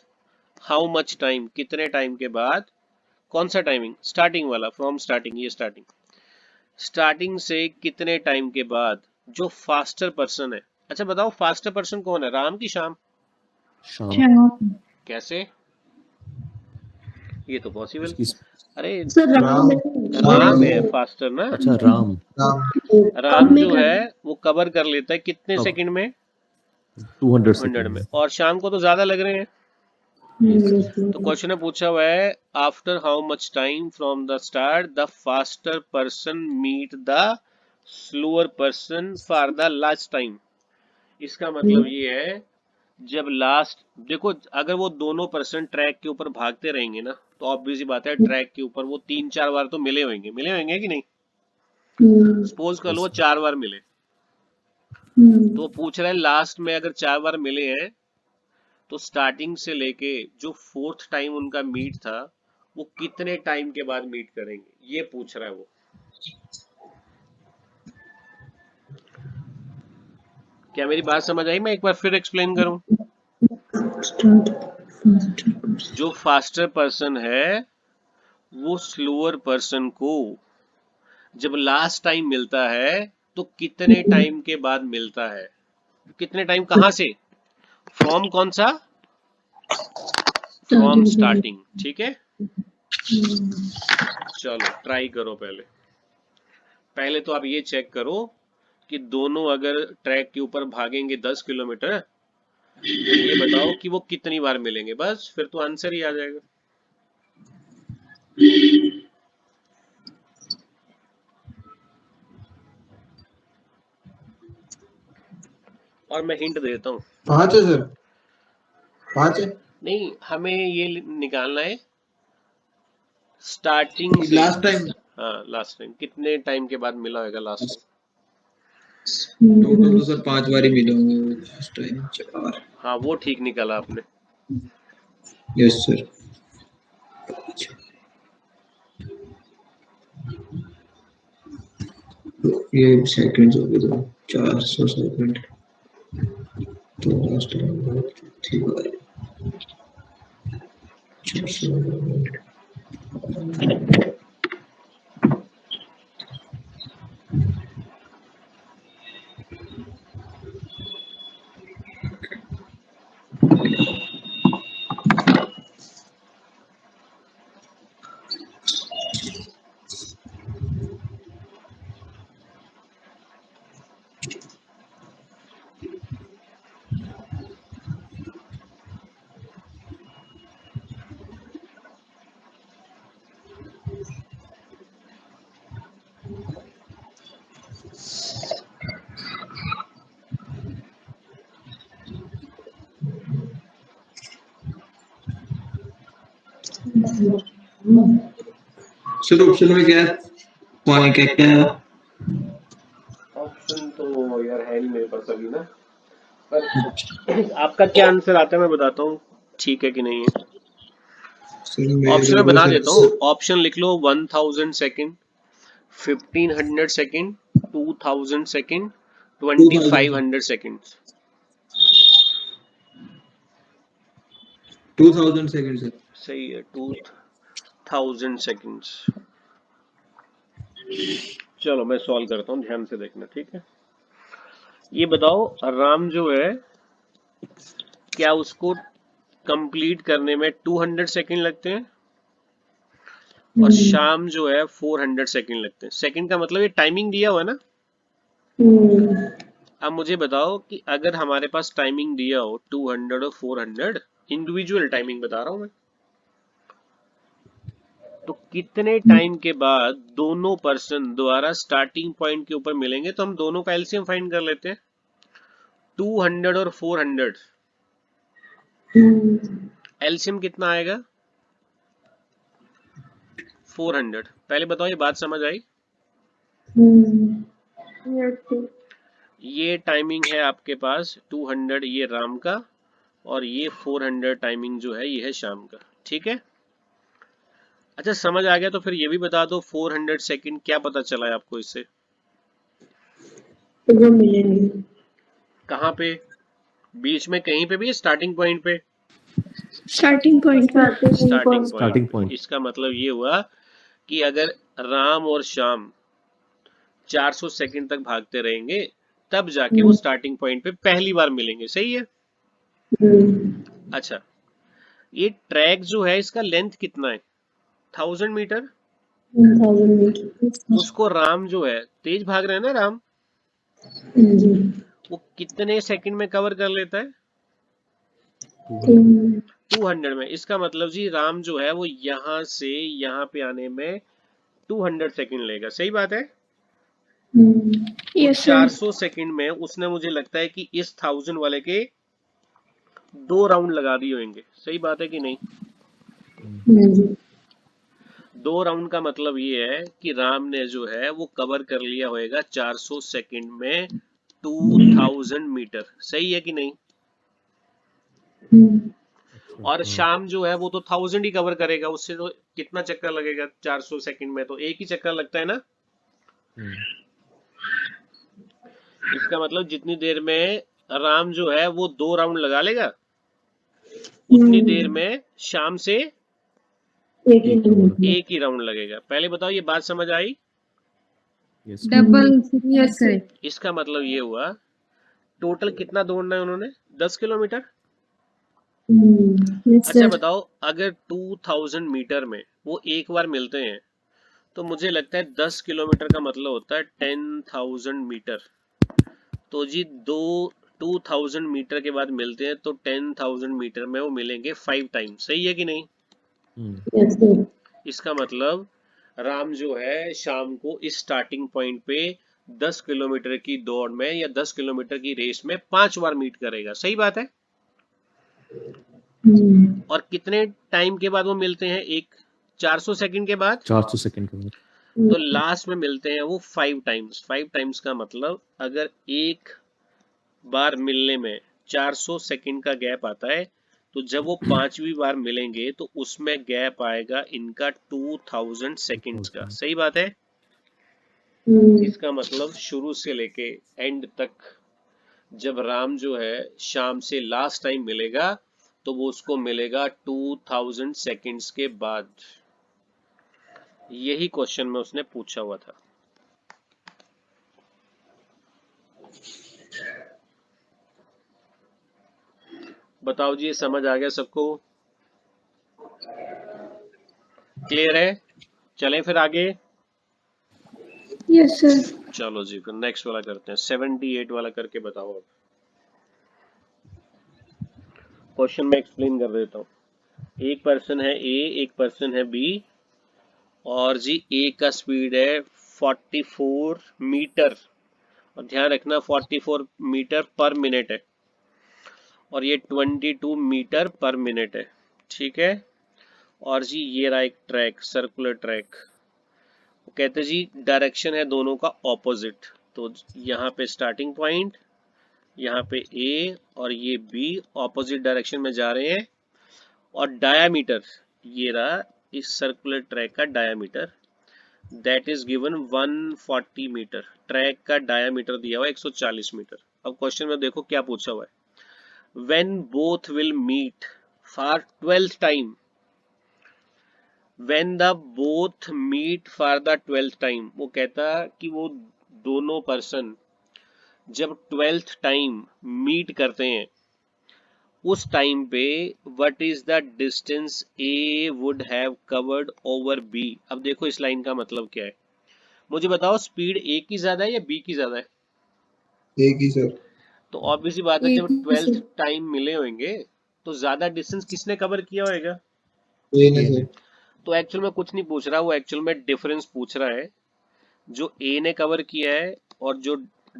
हाउ मच टाइम, कितने टाइम के बाद। कौन सा टाइमिंग? स्टार्टिंग वाला, फ्रॉम स्टार्टिंग, ये स्टार्टिंग से कितने टाइम के बाद जो फास्टर पर्सन है। अच्छा बताओ, फास्टर पर्सन कौन है, राम की श्याम? शाम कैसे? ये तो पॉसिबल, उसकी अरे सर राम राम है फास्टर ना। अच्छा राम राम राम जो है वो कवर कर लेता है कितने कब? सेकंड में? 200 100 सेकंड में। और शाम को तो ज्यादा लग रहे हैं। तो क्वेश्चन में पूछा हुआ है after how much time from the start the faster person meet the slower person for the last time. इसका मतलब ये है, जब लास्ट, देखो अगर वो दोनों पर्सन ट्रैक के ऊपर भागते रहेंगे ना, तो ऑब्वियस सी बात है ट्रैक के ऊपर वो 3-4 बार तो मिले होंगे कि नहीं? सपोज कर लो वो 4 बार मिले, तो पूछ रहा है लास्ट में अगर 4 बार मिले हैं तो स्टार्टिंग से लेके जो 4th टाइम उनका मीट था वो कितने टाइम के बाद मीट करेंगे, ये पूछ रहा है वो। क्या मेरी बात समझ आई? मैं एक बार फिर एक्सप्लेन करूं। जो फास्टर पर्सन है वो स्लोअर पर्सन को जब लास्ट टाइम मिलता है तो कितने टाइम के बाद मिलता है, कितने टाइम, कहां से? फ्रॉम कौन सा? From starting. ठीक है, चलो ट्राई करो। पहले तो आप ये चेक करो कि दोनों अगर ट्रैक के ऊपर भागेंगे 10 किलोमीटर, तो ये बताओ कि वो कितनी बार मिलेंगे, बस फिर तो आंसर ही आ जाएगा। और मैं हिंट देता हूँ। 5 है सर, 5 है। नहीं, हमें ये निकालना है स्टार्टिंग से। लास्ट टाइम हाँ, लास्ट टाइम कितने टाइम के बाद मिला होगा लास्ट टाइम। टोटल तो सर 5 बार ही मिले होंगे लास्ट टाइम, 4। हाँ, वो ठीक निकाला आपने। Yes sir. ये सेकंड्स हो गए तो 400 सेकंड तो लास्ट टाइम ठीक है 400। सर ऑप्शन में क्या है, पॉइंट क्या है? ऑप्शन तो यार है नहीं मेरे पास अभी ना, पर आपका क्या आंसर आता है मैं बताता हूँ ठीक है कि नहीं है। सर मेरे ऑप्शन में को बता सर देता हूँ, ऑप्शन लिख लो 1000 second, 1500 second, 2000 second, 2000 2500 second. 2000 second sir. सही है, 2000 सेकेंड्स। चलो मैं सॉल्व करता हूँ, ध्यान से देखना, ठीक है। ये बताओ राम जो है क्या उसको कंप्लीट करने में 200 सेकेंड लगते हैं और शाम जो है 400 सेकेंड लगते हैं। सेकेंड का मतलब ये टाइमिंग दिया हुआ है ना। अब मुझे बताओ कि अगर हमारे पास टाइमिंग दिया हो 200 और 400, इंडिविजुअल टाइमिंग बता रहा हूं मैं, तो कितने टाइम के बाद दोनों पर्सन दोबारा स्टार्टिंग पॉइंट के ऊपर मिलेंगे। तो हम दोनों का एलसीएम फाइंड कर लेते हैं, 200 और 400। एलसीएम कितना आएगा 400। पहले बताओ ये बात समझ आई। ये टाइमिंग है आपके पास 200 ये राम का, और ये 400 टाइमिंग जो है ये है शाम का, ठीक है। अच्छा समझ आ गया तो फिर ये भी बता दो 400 सेकंड क्या पता चला है आपको इससे। तो हम मिलेंगे कहाँ पे, बीच में कहीं पे भी, स्टार्टिंग पॉइंट पे। स्टार्टिंग पॉइंट पे। Starting starting point. पॉइंट। इसका मतलब ये हुआ कि अगर राम और शाम 400 सेकंड तक भागते रहेंगे तब जाके वो स्टार्टिंग पॉइंट पे पहली बार मिलेंगे, सही है। अच्छा ये ट्रैक जो है इसका लेंथ कितना है 1000 मीटर। उसको राम जो है तेज भाग रहे हैं ना राम, वो कितने सेकंड में कवर कर लेता है 200 में। इसका मतलब जी राम जो है वो यहां से यहां पे आने में 200 सेकंड लेगा, सही बात है। Yes sir. 400 सेकंड में उसने मुझे लगता है कि इस 1000 वाले के 2 राउंड लगा दिए होंगे, सही बात है कि नहीं। 2 राउंड का मतलब ये है कि राम ने जो है वो कवर कर लिया होगा 400 सेकंड में 2000 मीटर, सही है कि नहीं। और शाम जो है वो तो 1000 ही कवर करेगा, उससे तो कितना चक्कर लगेगा 400 सेकंड में, तो एक ही चक्कर लगता है ना। इसका मतलब जितनी देर में राम जो है वो 2 राउंड लगा लेगा उतनी देर में शाम से एक ही राउंड लगेगा। पहले बताओ ये बात समझ आई। Double yes sir. इसका मतलब ये हुआ टोटल कितना दौड़ना है उन्होंने 10 किलोमीटर। अच्छा बताओ अगर 2000 मीटर में वो एक बार मिलते हैं तो मुझे लगता है 10 किलोमीटर का मतलब होता है 10,000 मीटर। तो जी 2000 मीटर के बाद मिलते हैं तो 10,000 मीटर में वो मिलेंगे 5 टाइम, सही है कि नहीं। इसका मतलब राम जो है शाम को इस स्टार्टिंग पॉइंट पे 10 किलोमीटर की दौड़ में या 10 किलोमीटर की रेस में 5 बार मीट करेगा, सही बात है। और कितने टाइम के बाद वो मिलते हैं, एक 400 सेकंड के बाद। 400 सेकंड के बाद। तो लास्ट में मिलते हैं वो 5 टाइम्स। 5 टाइम्स का मतलब अगर एक बार मिलने में 400 सेकंड का गैप आता है तो जब वो 5वीं बार मिलेंगे तो उसमें गैप आएगा इनका 2000 सेकंड्स का, सही बात है। इसका मतलब शुरू से लेके एंड तक जब राम जो है शाम से लास्ट टाइम मिलेगा तो वो उसको मिलेगा 2000 सेकंड्स के बाद। यही क्वेश्चन में उसने पूछा हुआ था। बताओ जी ये समझ आ गया सबको, क्लियर है। चलें फिर आगे। Yes sir. चलो जी फिर नेक्स्ट वाला करते हैं, 78 वाला करके बताओ। अब क्वेश्चन में एक्सप्लेन कर देता हूँ। एक पर्सन है ए, एक पर्सन है बी, और जी ए का स्पीड है 44 मीटर, और ध्यान रखना 44 मीटर पर मिनट है, और ये 22 मीटर पर मिनट है, ठीक है। और जी ये रहा एक ट्रैक, सर्कुलर ट्रैक। वो कहते जी डायरेक्शन है दोनों का ऑपोजिट, तो यहाँ पे स्टार्टिंग पॉइंट, यहाँ पे ए और ये बी ऑपोजिट डायरेक्शन में जा रहे हैं, और डायामीटर ये रहा इस सर्कुलर ट्रैक का diameter, that is given 140 metre. Track का डायामीटर दिया हुआ है 140 मीटर। अब क्वेश्चन में देखो क्या पूछा हुआ है, when both will meet for 12th time, when the both meet for the 12th time, वो कहता कि वो दोनों पर्सन जब 12th टाइम मीट करते हैं उस टाइम पे what is the distance A would have covered over B. अब देखो इस लाइन का मतलब क्या है, मुझे बताओ स्पीड ए की ज्यादा है या बी की ज्यादा है? एक ही सर। तो ऑब्वियसली बात है ए जब की 12th सर। टाइम मिले होंगे तो ज्यादा डिस्टेंस किसने कवर किया होगा? ये नहीं सर। तो एक्चुअल में कुछ नहीं पूछ रहा, वो एक्चुअल में डिफरेंस पूछ रहा है। जो ए ने कवर किया है और जो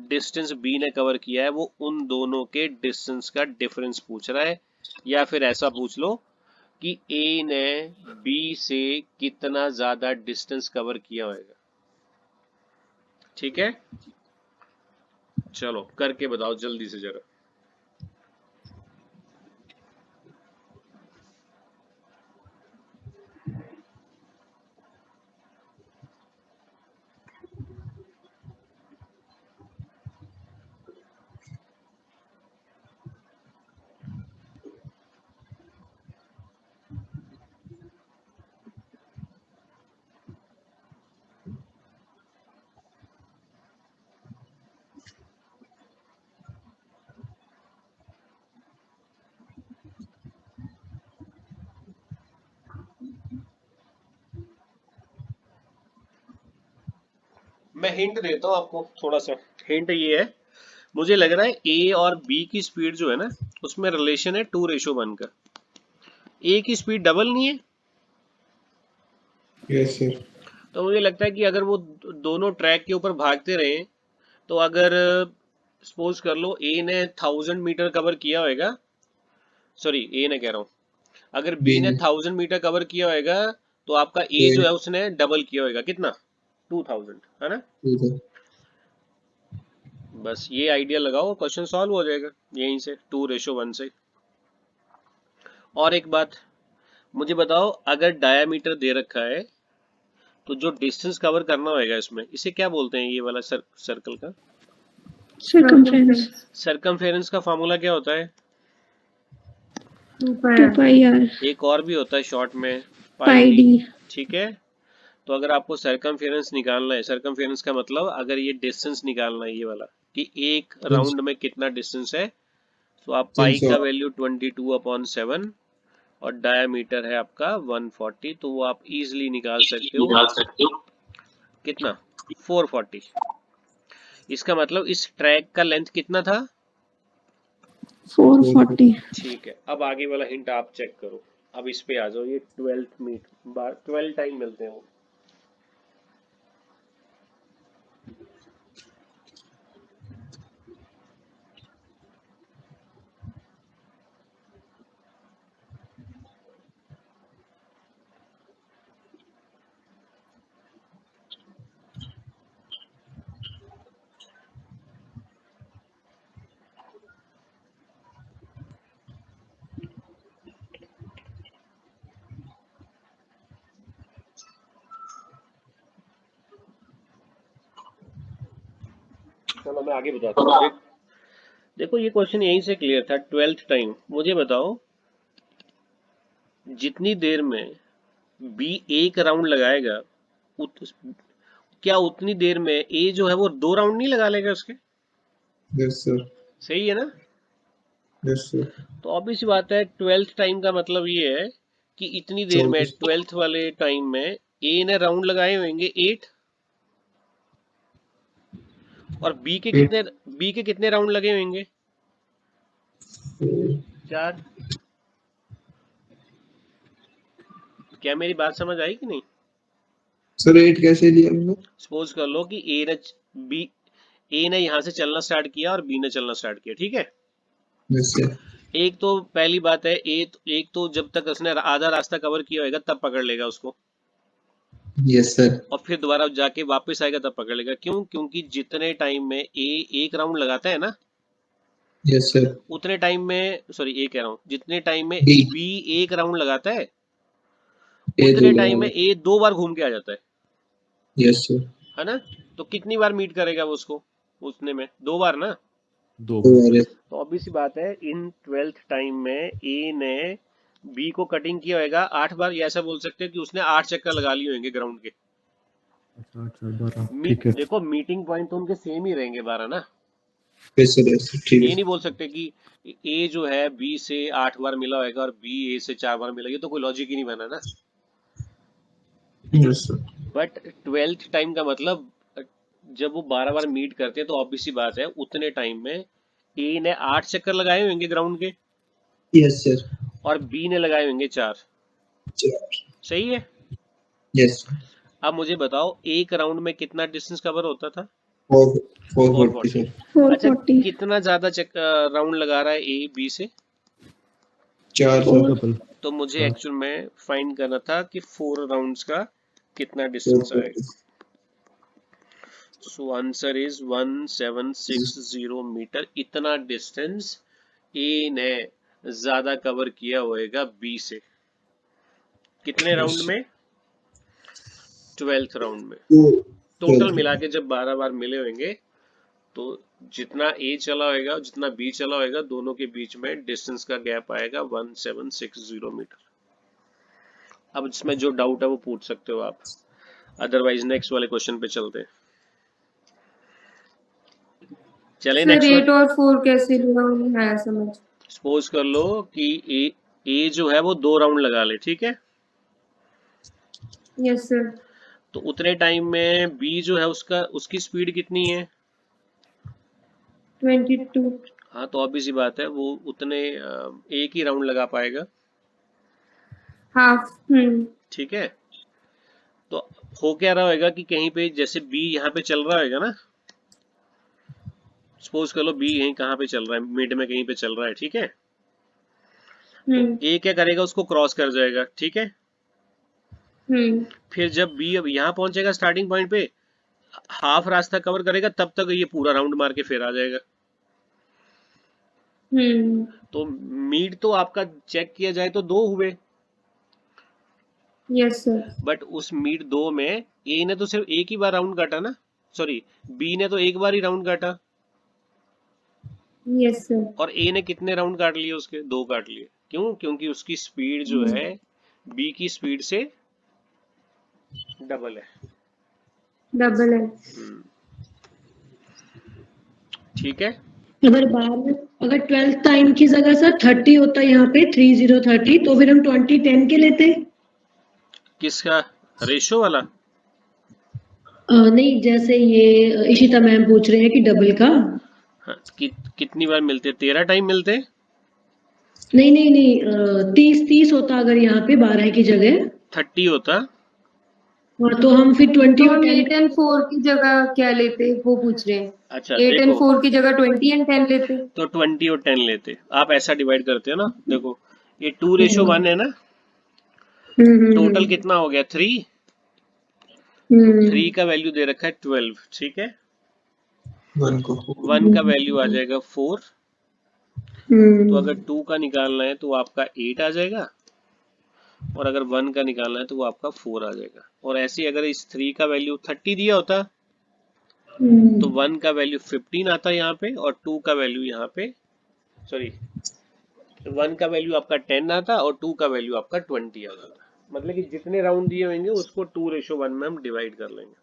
डिस्टेंस बी ने कवर किया है वो उन दोनों के डिस्टेंस का डिफरेंस पूछ रहा है। या फिर ऐसा पूछ लो कि ए ने बी से कितना ज्यादा डिस्टेंस कवर किया होगा। ठीक है, चलो करके बताओ जल्दी से जरा। मैं हिंट देता हूँ आपको थोड़ा सा। हिंट ये है, मुझे लग रहा है ए और बी की स्पीड जो है ना उसमें रिलेशन है 2:1 का। ए की स्पीड डबल नहीं है, यस सर। तो मुझे लगता है कि अगर वो दोनों ट्रैक के ऊपर भागते रहे तो अगर सपोज कर लो ए ने 1000 मीटर कवर किया होगा, सॉरी ए ने कह रहा हूँ, अगर बी ने 1000 मीटर कवर किया होगा तो आपका ए जो है उसने डबल किया होगा, कितना? 2000, है ना? बस ये आइडिया लगाओ, क्वेश्चन सॉल्व हो जाएगा यहीं से 2:1 से। और एक बात मुझे बताओ, अगर डायामीटर दे रखा है तो जो डिस्टेंस कवर करना होगा इसमें, इसे क्या बोलते हैं ये वाला सर्कल का? circumference सरकमफेरेंस का फार्मूला क्या होता है? 2 pi r एक और भी होता है शॉर्ट में, pi d। ठीक है, तो अगर आपको सरकमफेरेंस निकालना है, सरकमफेरेंस का मतलब अगर ये डिस्टेंस निकालना है ये वाला कि एक राउंड में कितना डिस्टेंस है, तो आप पाई का वैल्यू 22/7 और डायामीटर है आपका 140, तो वो आप इजीली निकाल सकते हो कितना? 440। इसका मतलब इस ट्रैक का लेंथ कितना था? 440। ठीक है, अब आगे वाला हिंट आप चेक करो। अब इस पे आ जाओ, ये 12 टाइम मिलते हैं। चलो मैं आगे बताता हूँ। देखो ये क्वेश्चन यहीं से क्लियर था, 12th टाइम। मुझे बताओ जितनी देर में बी एक राउंड लगाएगा क्या उतनी देर में ए जो है वो 2 राउंड नहीं लगा लेगा उसके? Yes sir. सही है ना? Yes sir. तो ऑब्वियस बात है 12th टाइम का मतलब ये है कि इतनी देर में 12th वाले टाइम में ए ने राउंड लगाए होंगे 8, और बी के कितने राउंड लगे होंगे? 4। क्या मेरी बात समझ आई कि नहीं? सर 8 कैसे लिया हमने? सपोज कर लो कि ए ने यहां से चलना स्टार्ट किया और बी ने चलना स्टार्ट किया, ठीक है? Yes sir. एक तो पहली बात है एक तो जब तक उसने आधा रास्ता कवर किया होगा तब पकड़ लेगा उसको, यस सर। और फिर दोबारा जाके वापस आएगा तब पकड़ लेगा। क्यों? क्योंकि जितने टाइम में ए एक राउंड लगाता है ना, यस सर। उतने टाइम में, सॉरी ए कह रहा हूँ, जितने टाइम में बी बी एक राउंड लगाता है ए उतने दो टाइम में लगाओ। ए 2 बार घूम के आ जाता यस सर। है ना? तो कितनी बार मीट करेगा वो उसको उतने में? 2 बार ना? 2 दो बार। बार है। तो ऑब्वियस सी बात है इन 12th टाइम में ए ने बी को कटिंग किया होगा 8 बार, या ऐसा बोल सकते हैं कि उसने 8 चक्कर लगा लिए होंगे ग्राउंड के। अच्छा अच्छा 12 ठीक है। देखो मीटिंग पॉइंट तो उनके सेम ही रहेंगे 12 ना। यस सर यस सर ठीक ये है। नहीं बोल सकते कि ए जो है बी से 8 बार मिला होगा और बी ए से 4 बार मिला, ये तो कोई लॉजिक ही नहीं बना ना। Yes sir. But 12th time का मतलब जब वो 12 बार मीट करते हैं तो ऑब्वियस सी बात है उतने टाइम में ए ने 8 चक्कर लगाए होंगे ग्राउंड के यस सर। और बी ने लगाए होंगे 4। सही है? यस। अब मुझे बताओ एक राउंड में कितना डिस्टेंस कवर होता था? 440 440। सर। अच्छा 440। कितना ज्यादा राउंड लगा रहा है ए बी से? 4 सर। डबल। तो मुझे हाँ। एक्चुअल में फाइंड करना था कि 4 राउंड्स का कितना डिस्टेंस आएगा। 440। So answer is 1760 metre. इतना डिस्टेंस ए ने ज्यादा कवर किया होएगा बी से। कितने राउंड यस। में? 12th राउंड में। तो टोटल मिला के जब 12 बार मिले होंगे तो जितना ए चला होगा जितना बी चला होगा दोनों के बीच में डिस्टेंस का गैप आएगा 1760 मीटर। अब इसमें जो डाउट है वो पूछ सकते हो आप, अदरवाइज नेक्स्ट वाले क्वेश्चन पे चलते हैं। चले सर नेक्स्ट 8 वाले। और 4 कैसे लिया नहीं आया समझ। सपोज कर लो कि ए जो है वो 2 राउंड लगा ले, ठीक है? Yes sir. तो उतने टाइम में बी जो है उसकी स्पीड कितनी है? 22। हाँ तो ऑब्वियस सी बात है वो उतने एक ही राउंड लगा पाएगा, हाफ। ठीक है? तो हो क्या रहा होगा कि कहीं पे जैसे बी यहाँ पे चल रहा होगा ना, सपोज कर लो बी यहीं कहाँ पे चल रहा है, मिड में कहीं पे चल रहा है, ठीक है? तो ए क्या करेगा, उसको क्रॉस कर जाएगा, ठीक है? फिर जब बी अब यहाँ पहुंचेगा स्टार्टिंग पॉइंट पे, हाफ रास्ता कवर करेगा, तब तक ये पूरा राउंड मार के फिर आ जाएगा। तो मीट तो आपका चेक किया जाए तो 2 हुए, यस सर। बट उस मीट 2 में ए ने तो सिर्फ एक ही बार राउंड काटा ना, सॉरी बी ने तो एक बार ही राउंड काटा, यस सर। और ए ने कितने राउंड काट लिए उसके? 2 काट लिए। क्यों? क्योंकि उसकी स्पीड जो है बी की स्पीड से डबल है। डबल है। ठीक है? अगर 12th टाइम की जगह सर 30 होता यहाँ पे 3030 तो फिर हम 2010 के लेते। किसका रेशो वाला? नहीं जैसे ये इशिता मैम पूछ रहे हैं कि डबल का। हाँ, कितनी बार मिलते? 13 टाइम मिलते? नहीं 30 होता अगर यहाँ पे 12 की जगह। 30 होता। हाँ तो हम फिर 20 तो और हम 10 8 and 4 की जगह क्या लेते वो पूछ रहे हैं। अच्छा 8 and देखो, 4 की जगह 20 and 10 लेते। तो 20 और 10 लेते। आप ऐसा डिवाइड करते हो ना, देखो ये 2:1 है ना, टोटल कितना हो गया? 3। तो 3 का वैल्यू दे रखा है 12, ठीक है? 1 का वैल्यू आ जाएगा 4। तो अगर 2 का निकालना है तो आपका 8 आ जाएगा, और अगर 1 का निकालना है तो वो आपका 4 आ जाएगा। और ऐसे ही अगर इस 3 का वैल्यू 30 दिया होता तो 1 का वैल्यू 15 आता यहाँ पे, और 2 का वैल्यू यहाँ पे, सॉरी 1 का वैल्यू आपका 10 आता और 2 का वैल्यू आपका 20 आ जाता। मतलब कि जितने राउंड दिए होंगे उसको 2:1 में हम डिवाइड कर लेंगे,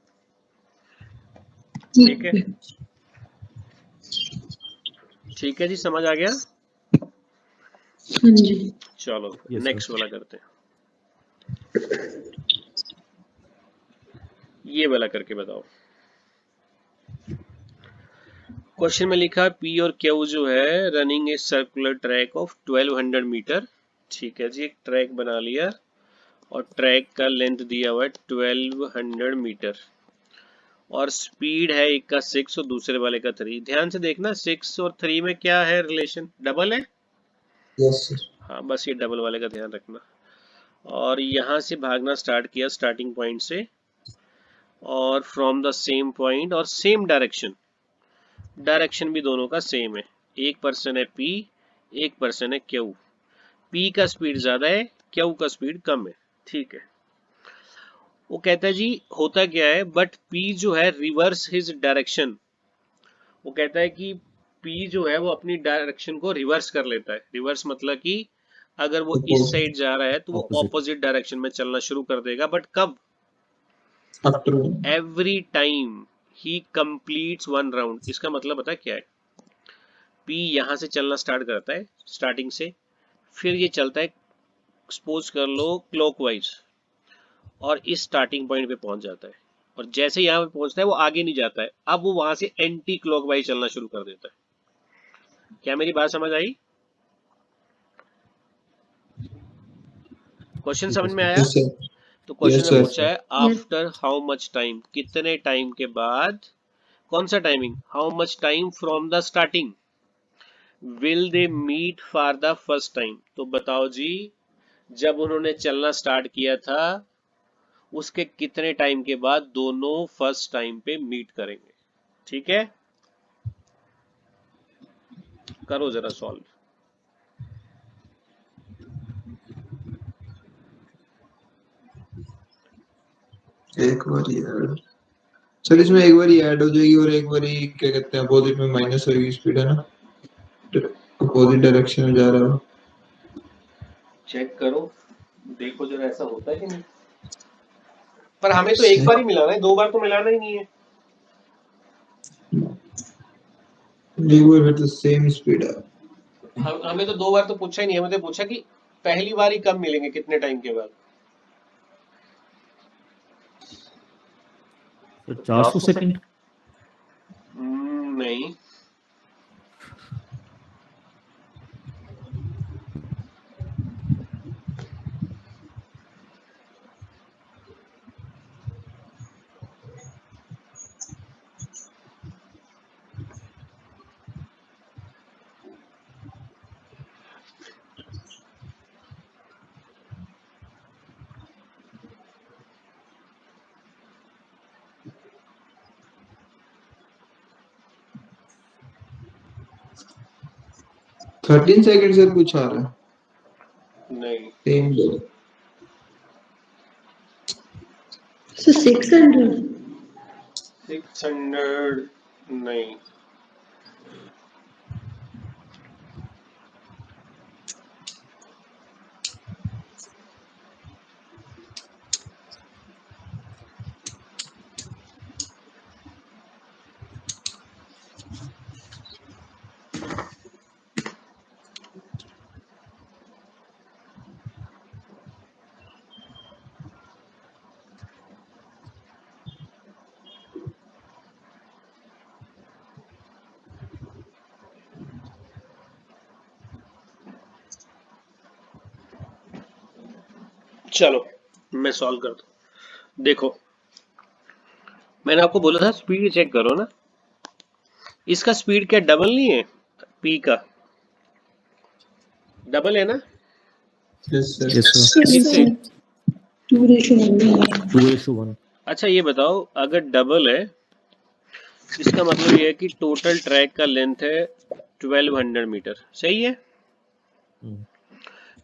ठीक है? ठीक है जी, समझ आ गया? चलो Yes, नेक्स्ट sir. वाला करते हैं। ये वाला करके बताओ। क्वेश्चन में लिखा पी और क्यू जो है running a circular track of 1200 metre, ठीक है जी? एक ट्रैक बना लिया और ट्रैक का लेंथ दिया हुआ है 1200 मीटर, और स्पीड है एक का 6 और दूसरे वाले का 3। ध्यान से देखना 6 और 3 में क्या है रिलेशन? डबल है। Yes sir. हाँ बस ये डबल वाले का ध्यान रखना। और यहाँ से भागना स्टार्ट किया स्टार्टिंग पॉइंट से, और फ्रॉम द सेम पॉइंट और सेम डायरेक्शन भी दोनों का सेम है, एक पर्सन है P, एक पर्सन है Q। P का स्पीड ज्यादा है, Q का स्पीड कम है, ठीक है। वो कहता है जी होता क्या है, बट P जो है रिवर्स हिज डायरेक्शन। वो कहता है कि P जो है वो अपनी डायरेक्शन को रिवर्स कर लेता है। रिवर्स मतलब कि अगर वो इस साइड जा रहा है तो वो Opposite. ऑपोजिट डायरेक्शन में चलना शुरू कर देगा, बट कब? आफ्टर एवरी टाइम ही कंप्लीट्स वन राउंड। इसका मतलब पता है क्या है? P यहां से चलना स्टार्ट करता है स्टार्टिंग से, फिर ये चलता है सपोज कर लो क्लॉकवाइज, और इस स्टार्टिंग पॉइंट पे पहुंच जाता है, और जैसे यहाँ पे पहुंचता है वो आगे नहीं जाता है, अब वो वहां से एंटी क्लॉकवाइज चलना शुरू कर देता है। क्या मेरी बात समझ आई? क्वेश्चन समझ में आया? Yes sir. तो क्वेश्चन Yes, में sir. पूछा है आफ्टर हाउ मच टाइम, कितने टाइम के बाद, कौन सा timing, how much time from the starting will they meet for the first time. तो बताओ जी, जब उन्होंने चलना स्टार्ट किया था उसके कितने टाइम के बाद दोनों फर्स्ट टाइम पे मीट करेंगे। ठीक है, करो जरा सॉल्व। एक बार यार सर, इसमें एक बार ऐड हो जाएगी और एक बार क्या कहते हैं अपोजिट में माइनस होगी स्पीड, है ना? अपोजिट डायरेक्शन में जा रहा है। चेक करो, देखो जरा ऐसा होता है कि नहीं। पर हमें तो एक बार ही मिलाना है, दो बार तो मिलाना ही नहीं है। एक बार फिर तो सेम स्पीड है। हमें तो दो बार तो पूछा ही नहीं, हमें तो पूछा कि पहली बार ही कब मिलेंगे, कितने टाइम के बाद। तो 400 सेकंड। नहीं, थर्टीन सेकंड सर कुछ आ रहा है नहीं, सेम। So 600. 600 नहीं। चलो मैं सॉल्व करता हूँ। देखो, मैंने आपको बोला था स्पीड चेक करो ना, इसका स्पीड क्या डबल नहीं है? P का डबल है ना? Yes sir. Yes sir. किससे? 2:1. 2:1। अच्छा ये बताओ, अगर डबल है इसका मतलब ये है कि टोटल ट्रैक का लेंथ है 1200 मीटर, सही है?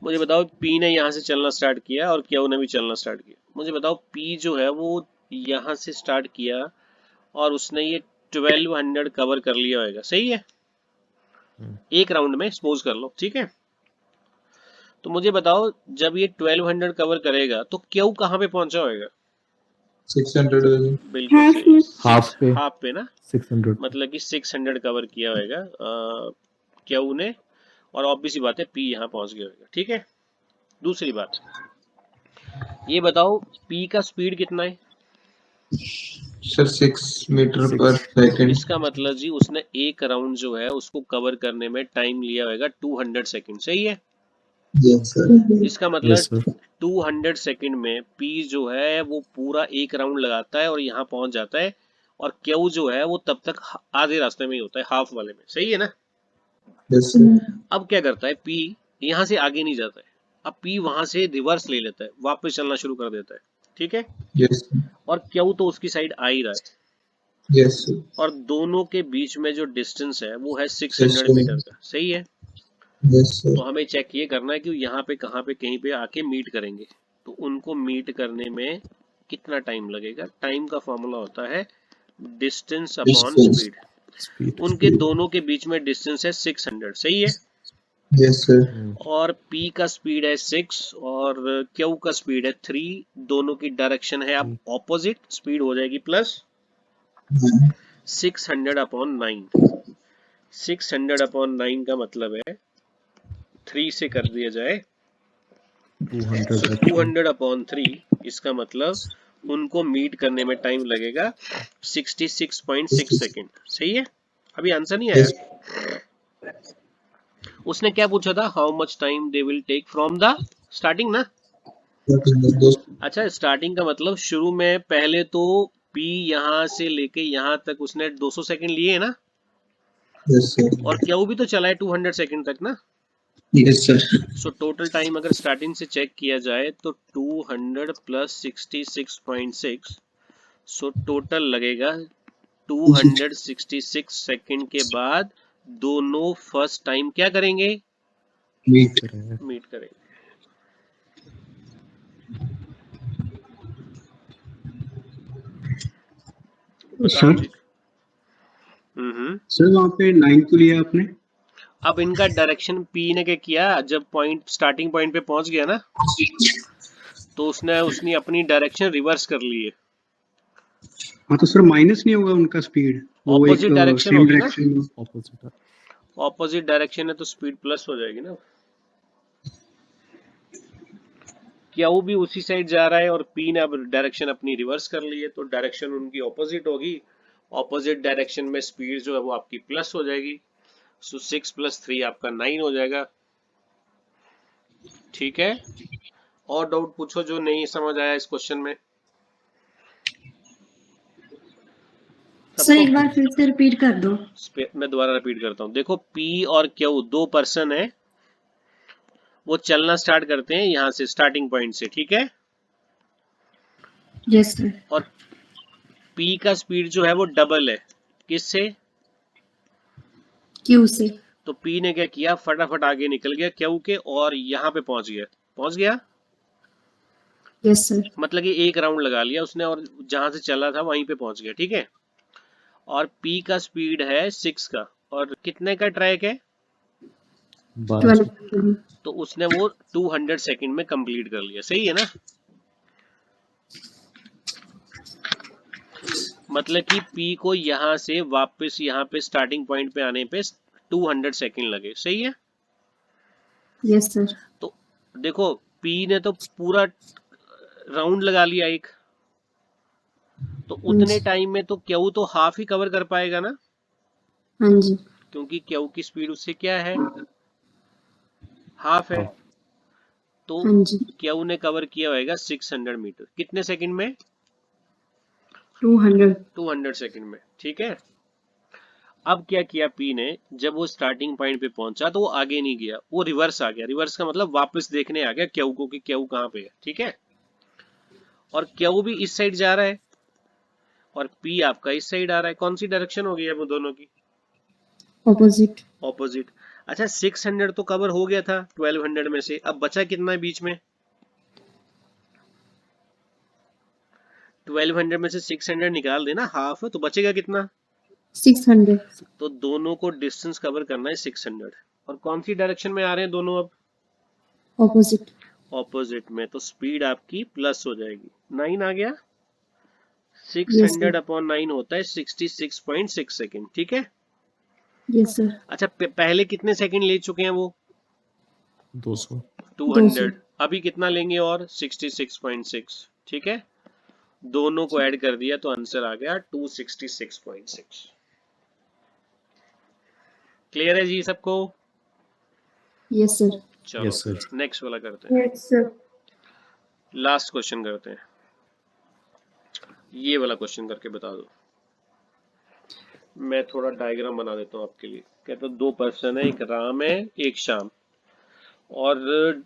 मुझे बताओ P ने यहाँ से चलना स्टार्ट किया और Q ने भी चलना स्टार्ट किया। मुझे बताओ P जो है वो यहाँ से स्टार्ट किया और उसने ये 1200 कवर कर लिया होगा, सही है? एक राउंड में सपोज कर लो, ठीक है? तो मुझे बताओ जब ये 1200 कवर करेगा तो Q कहाँ पे पहुंचा होगा? 600 बिल्कुल हाफ सही, में। हाफ पे हाफ पे ना, 600। मतलब कि 600 कवर किया होगा Q ने, और ऑब्वियसली बात है P यहाँ पहुंच गया होगा, ठीक है? दूसरी बात ये बताओ P का स्पीड कितना है? सर 6 मीटर पर सेकंड। इसका मतलब जी उसने एक राउंड जो है उसको कवर करने में टाइम लिया होगा 200 सेकंड, सही है? Yes sir. इसका यस मतलब सर। 200 सेकंड में P जो है वो पूरा एक राउंड लगाता है और यहाँ पहुंच जाता है, और Q जो है वो तब तक आधे रास्ते में ही होता है, हाफ वाले में, सही है ना? Yes sir. अब क्या करता है P, यहाँ से आगे नहीं जाता है, अब P वहां से रिवर्स ले लेता है, वापस चलना शुरू कर देता है, ठीक है? यस और Q तो उसकी साइड आ ही रहा है, यस सर। और दोनों के बीच में जो डिस्टेंस है वो है 600 600 मीटर का, सही है। यस तो सर। हमें चेक ये करना है कि यहाँ पे कहाँ पे कहीं पे आके मीट करेंगे, तो उनको मीट करने में कितना टाइम लगेगा। टाइम का फॉर्मूला होता है distance upon distance speed. Speed. उनके दोनों के बीच में डिस्टेंस है 600, सही है। Yes sir. और P का स्पीड है 6 और Q का स्पीड है 3, दोनों की डायरेक्शन है अब ऑपोजिट, स्पीड हो जाएगी प्लस 600 अपॉन 9। 600 अपॉन 9 का मतलब है 3 से कर दिया जाए 200 200 अपॉन 3, इसका मतलब उनको मीट करने में टाइम लगेगा 66.6 सेकेंड, सही है। अभी आंसर नहीं आया। उसने क्या पूछा था, how much time they will take from the starting ना। अच्छा, स्टार्टिंग का मतलब शुरू में पहले तो P यहाँ से लेके यहाँ तक उसने 200 सेकंड लिए ना, यस सर। और Q भी तो चला है 200 सेकंड तक ना। Yes sir. So total time अगर स्टार्टिंग से चेक किया जाए तो 200 प्लस 66.6, सो टोटल लगेगा 266 सेकंड के बाद दोनों फर्स्ट टाइम क्या करेंगे, मीट। मीट करेंगे। सर सर वहाँ पे 9 को लिया आपने। अब इनका डायरेक्शन P ने क्या किया, जब पॉइंट स्टार्टिंग पॉइंट पे पहुंच गया ना, तो उसने अपनी डायरेक्शन रिवर्स कर ली है। हाँ तो सर माइनस नहीं होगा उनका स्पीड, वो एक ऑपोजिट डायरेक्शन सेम होगी ना, डायरेक्शन में। ऑपोजिट। ऑपोजिट डायरेक्शन है तो स्पीड प्लस हो जाएगी ना। क्या वो भी उसी साइड जा रहा है और P ने अब डायरेक्शन अपनी रिवर्स कर ली है, तो डायरेक्शन उनकी ऑपोजिट होगी। ऑपोजिट डायरेक्शन में स्पीड जो है वो आपकी प्लस हो जाएगी। सो 6 + 3 आपका 9 हो जाएगा। ठीक है, और डाउट पूछो जो नहीं समझ आया इस क्वेश्चन में। सर एक बार फिर से रिपीट कर दो। मैं दोबारा रिपीट करता हूँ। देखो P और Q दो पर्सन है, वो चलना स्टार्ट करते हैं यहाँ से स्टार्टिंग पॉइंट से, ठीक है। Yes sir. और P का स्पीड जो है वो डबल है, किससे, क्यू से। तो P ने क्या किया, फटाफट आगे निकल गया Q के और यहाँ पे पहुंच गया। Yes sir. मतलब कि एक राउंड लगा लिया उसने और जहां से चला था वहीं पे पहुंच गया, ठीक है। और P का स्पीड है 6 का, और कितने का ट्रैक है, 12। तो उसने वो 200 सेकंड में कंप्लीट कर लिया, सही है ना। मतलब कि P को यहाँ से वापस यहाँ पे स्टार्टिंग पॉइंट पे आने पे 200 सेकंड लगे, सही है। Yes sir. तो देखो P ने तो पूरा राउंड लगा लिया एक, तो उतने टाइम में तो Q तो हाफ ही कवर कर पाएगा ना, हाँ जी। क्योंकि Q की स्पीड उससे क्या है, हाफ है। तो हाँ जी। Q ने कवर किया होगा 600 मीटर, कितने सेकंड में, 200 सेकंड में, ठीक है। अब क्या किया P ने, जब वो स्टार्टिंग पॉइंट पे पहुंचा तो वो आगे नहीं गया, वो रिवर्स आ गया। रिवर्स का मतलब वापस देखने आ गया Q को कि Q कहाँ पे है, ठीक है। और Q भी इस साइड जा रहा है और P आपका इस साइड आ रहा है। कौन सी डायरेक्शन हो गई है वो दोनों की, ऑपोजिट। अच्छा 600 तो कवर हो गया था 1200 में से, अब बचा कितना है बीच में, 1200 में से 600 निकाल देना, हाफ, तो बचेगा कितना, 600। तो दोनों को डिस्टेंस कवर करना है 600। और कौन सी डायरेक्शन में आ रहे हैं दोनों, अब ऑपोजिट। ऑपोजिट में, तो स्पीड आपकी प्लस हो जाएगी, 9 आ गया। 600 अपॉन 9 होता है 66.6 सेकेंड, ठीक है। Yes sir. अच्छा पहले कितने सेकंड ले चुके हैं वो, 200। 200। अभी कितना लेंगे और 66.6, ठीक है। दोनों को ऐड कर दिया तो आंसर आ गया 266.6। क्लियर है जी सबको। Yes sir. चलो Yes, sir. नेक्स्ट वाला करते हैं, यस सर। लास्ट क्वेश्चन करते हैं। ये वाला क्वेश्चन करके बता दो। मैं थोड़ा डायग्राम बना देता हूँ आपके लिए। कहता दो पर्सन है, एक राम है एक श्याम, और